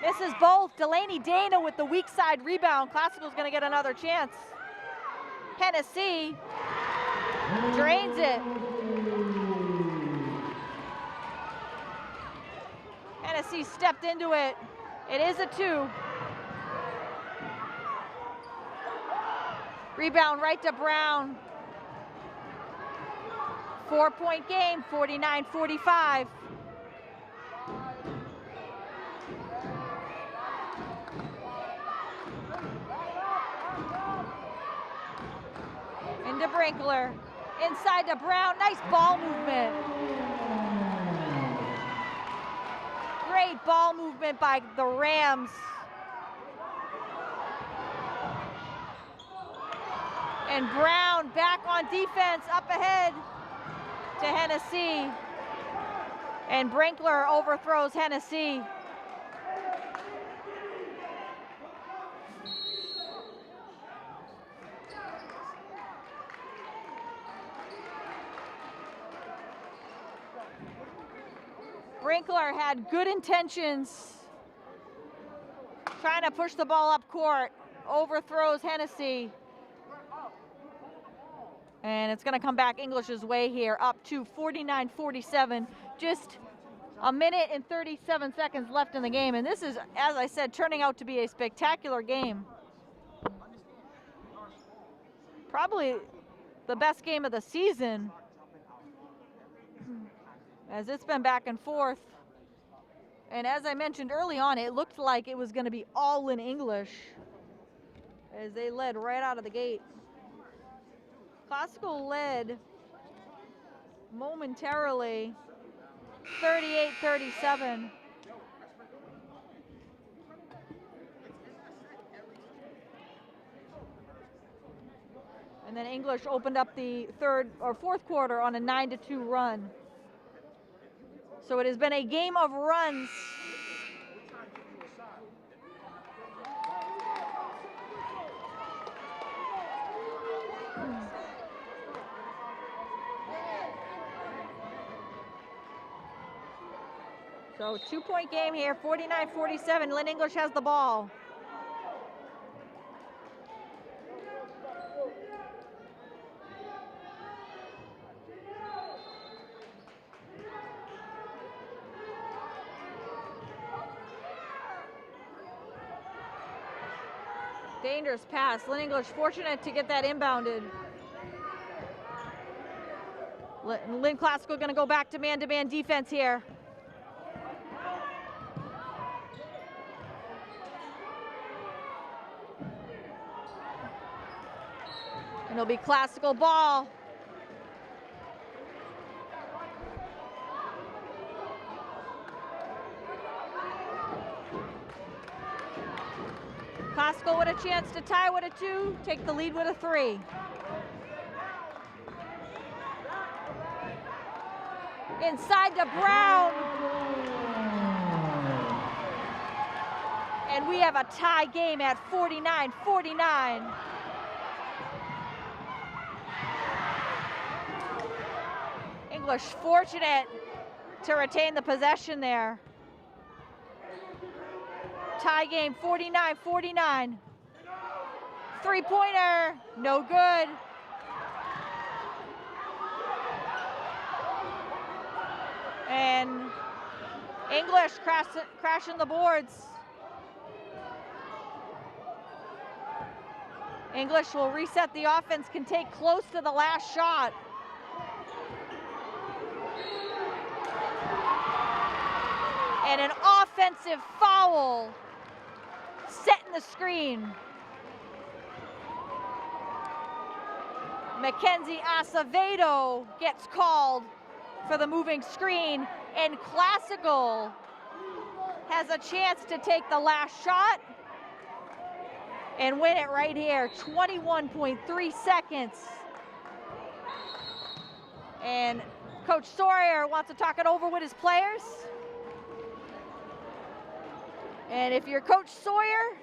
Misses both. Delaney Dana with the weak side rebound. Classical's going to get another chance. Hennessy drains it. Hennessy stepped into it. It is a 2. Rebound right to Brown. 4-point game, 49-45. Into Brinkler. Inside to Brown. Nice ball movement. Great ball movement by the Rams. And Brown back on defense, up ahead to Hennessy. And Brinkler overthrows Hennessy. Brinkler had good intentions, trying to push the ball up court, overthrows Hennessy. And it's going to come back English's way here, up to 49-47. Just a minute and 37 seconds left in the game. And this is, as I said, turning out to be a spectacular game. Probably the best game of the season, as it's been back and forth. And as I mentioned early on, it looked like it was going to be all in English as they led right out of the gate. Classical led momentarily 38-37. And then English opened up the third or fourth quarter on a 9-2 run. So it has been a game of runs. So 2-point game here, 49-47. Lynn English has the ball. Dangerous pass. Lynn English fortunate to get that inbounded. Lynn Classical going to go back to man-to-man defense here. And it'll be Classical ball. Classical with a chance to tie with a 2, take the lead with a 3. Inside to Brown. And we have a tie game at 49-49. English fortunate to retain the possession there. Tie game 49-49. 3-pointer, no good. And English crashing the boards. English will reset the offense, can take close to the last shot. And an offensive foul setting the screen. Mackenzie Acevedo gets called for the moving screen, and Classical has a chance to take the last shot and win it right here. 21.3 seconds. And Coach Sawyer wants to talk it over with his players. And if you're Coach Sawyer,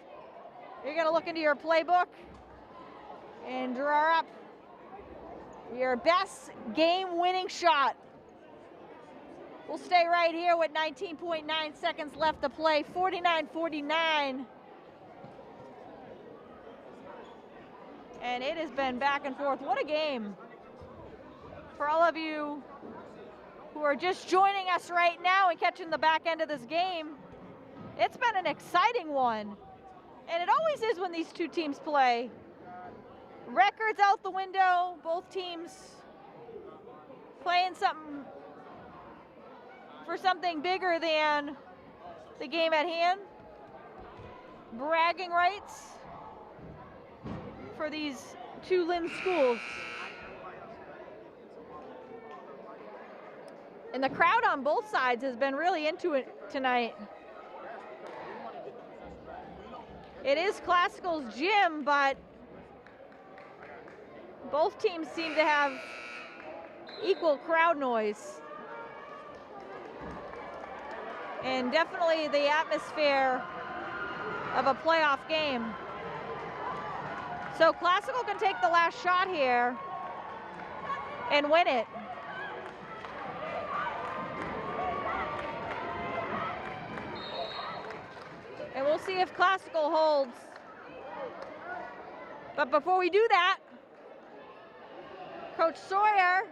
you're going to look into your playbook and draw up your best game-winning shot. We'll stay right here with 19.9 seconds left to play, 49-49. And it has been back and forth. What a game. For all of you who are just joining us right now and catching the back end of this game, it's been an exciting one. And it always is when these two teams play. Records out the window, both teams playing something for something bigger than the game at hand. Bragging rights for these two Lynn schools. And the crowd on both sides has been really into it tonight. It is Classical's gym, but both teams seem to have equal crowd noise. And definitely the atmosphere of a playoff game. So Classical can take the last shot here and win it. And we'll see if Classical holds. But before we do that, Coach Sawyer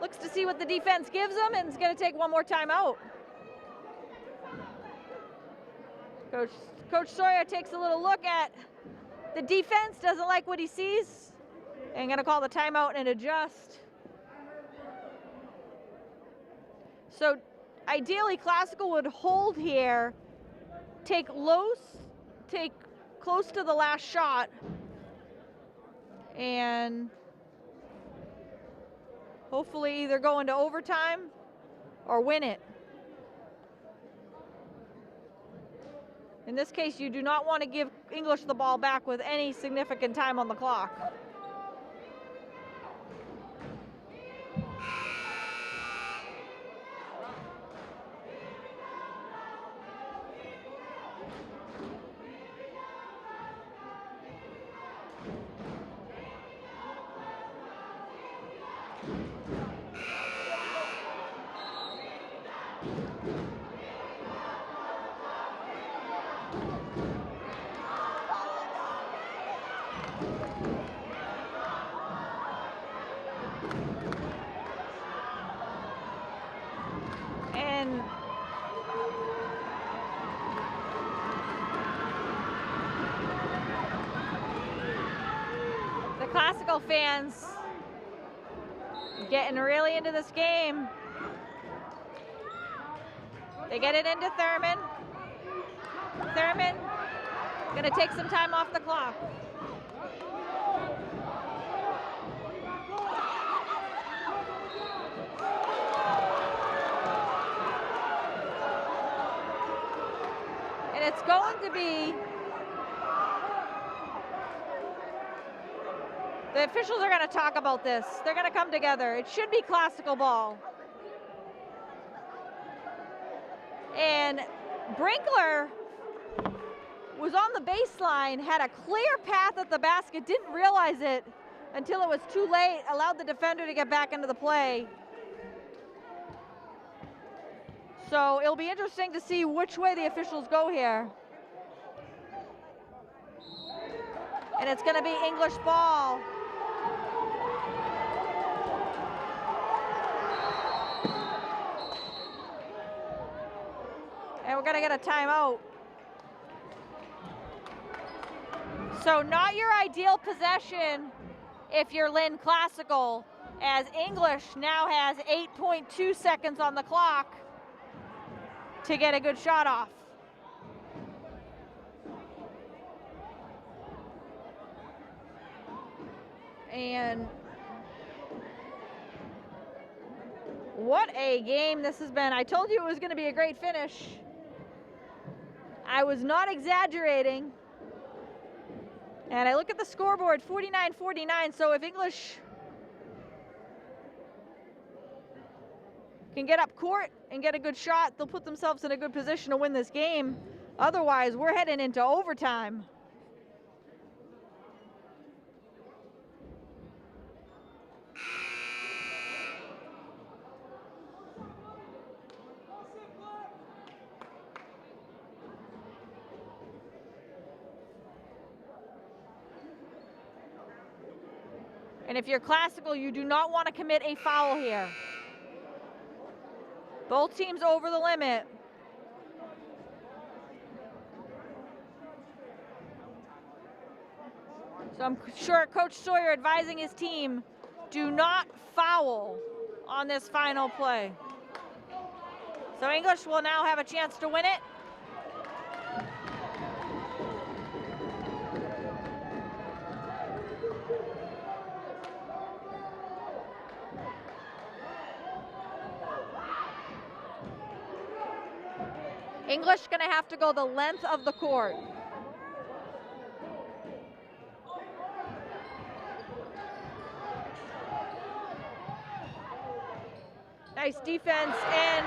looks to see what the defense gives him and is going to take one more timeout. Coach Sawyer takes a little look at the defense, doesn't like what he sees, and going to call the timeout and adjust. So ideally, Classical would hold here, take close to the last shot, and hopefully either go into overtime or win it. In this case, you do not want to give English the ball back with any significant time on the clock. And the Classical fans getting really into this game. They get it into Thurman. Thurman gonna take some time off the clock. And it's going to be, the officials are going to talk about this. They're going to come together. It should be Classical ball. And Brinkler was on the baseline, had a clear path at the basket, didn't realize it until it was too late, allowed the defender to get back into the play. So it'll be interesting to see which way the officials go here. And it's going to be English ball. And we're going to get a timeout. So not your ideal possession if you're Lynn Classical, as English now has 8.2 seconds on the clock to get a good shot off. And what a game this has been. I told you it was going to be a great finish. I was not exaggerating. And I look at the scoreboard, 49-49, so if English can get up court and get a good shot, they'll put themselves in a good position to win this game. Otherwise, we're heading into overtime. And if you're classical, you do not want to commit a foul here. Both teams over the limit. So I'm sure Coach Sawyer advising his team, do not foul on this final play. So English will now have a chance to win it. English gonna have to go the length of the court. Nice defense, and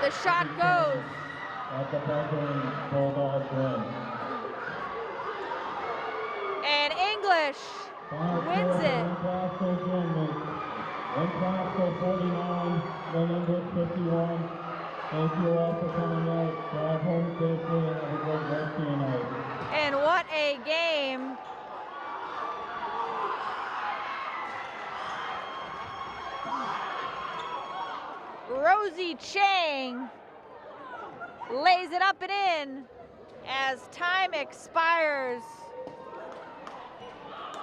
the shot goes. At the buzzer, Bulldogs win. And English wins it. Lynn Classical 49, Lynn English 51. Thank you all for coming out. Drive home safely and have a great rest of your night. And what a game. Rosie Chang lays it up and in as time expires.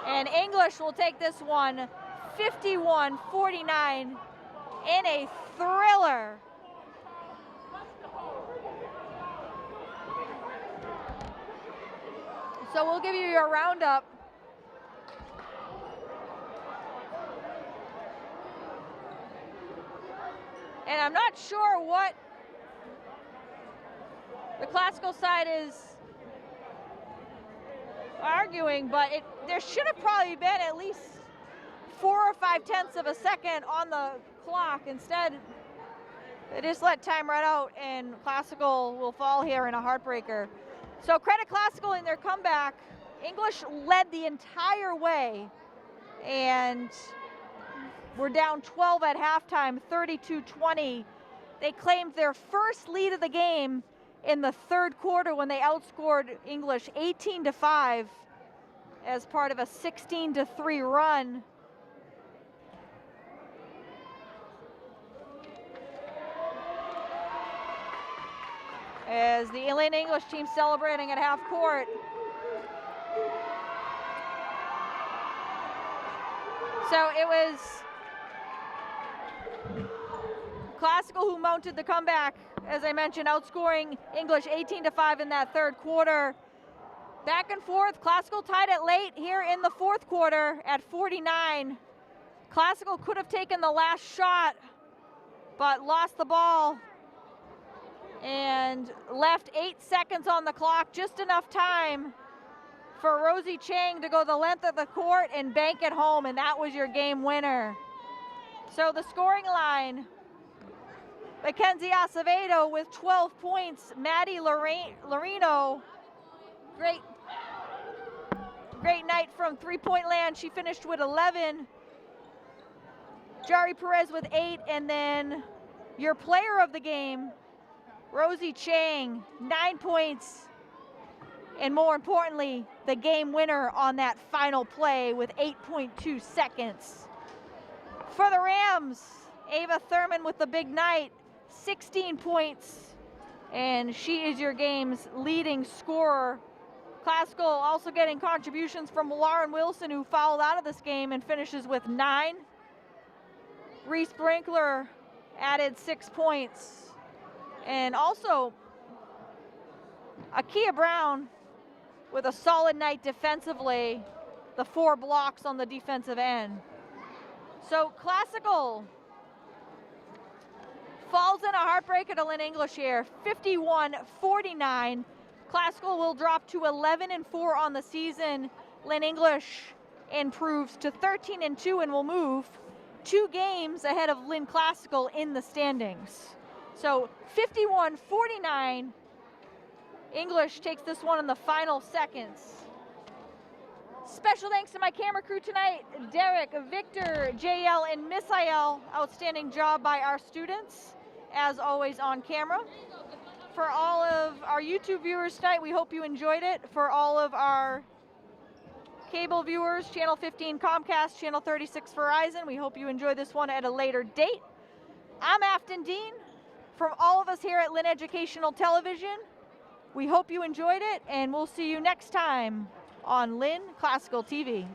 And English will take this one 51-49 in a thriller. So we'll give you your roundup. And I'm not sure what the classical side is arguing, but there should have probably been at least 4 or 5/10 of a second on the clock. Instead, they just let time run out, and classical will fall here in a heartbreaker. So credit classical in their comeback. English led the entire way, and we're down 12 at halftime, 32-20. They claimed their first lead of the game in the third quarter when they outscored English 18-5 as part of a 16-3 run. As the Lynn English team celebrating at half court. So it was Classical who mounted the comeback, as I mentioned, outscoring English 18-5 in that third quarter. Back and forth, Classical tied it late here in the fourth quarter at 49. Classical could have taken the last shot, but lost the ball and left 8 seconds on the clock, just enough time for Rosie Chang to go the length of the court and bank it home, and that was your game winner. So the scoring line, Mackenzie Acevedo with 12 points, Maddie Loreno, great night from three-point land. She finished with 11. Jari Perez with 8, and then your player of the game, Rosie Chang, 9 points, and more importantly, the game winner on that final play with 8.2 seconds. For the Rams, Ava Thurman with the big night, 16 points, and she is your game's leading scorer. Classical also getting contributions from Lauren Wilson, who fouled out of this game and finishes with 9. Reese Brinkler added 6 points. And also, Akia Brown with a solid night defensively, the 4 blocks on the defensive end. So Classical falls in a heartbreaker to Lynn English here, 51-49. Classical will drop to 11-4 on the season. Lynn English improves to 13-2 and will move 2 games ahead of Lynn Classical in the standings. So 51-49, English takes this one in the final seconds. Special thanks to my camera crew tonight, Derek, Victor, JL, and Misael. Outstanding job by our students, as always on camera. For all of our YouTube viewers tonight, we hope you enjoyed it. For all of our Cable viewers, Channel 15 Comcast, Channel 36 Verizon. We hope you enjoy this one at a later date. I'm Afton Dean. From all of us here at Lynn Educational Television, we hope you enjoyed it, and we'll see you next time on Lynn Classical TV.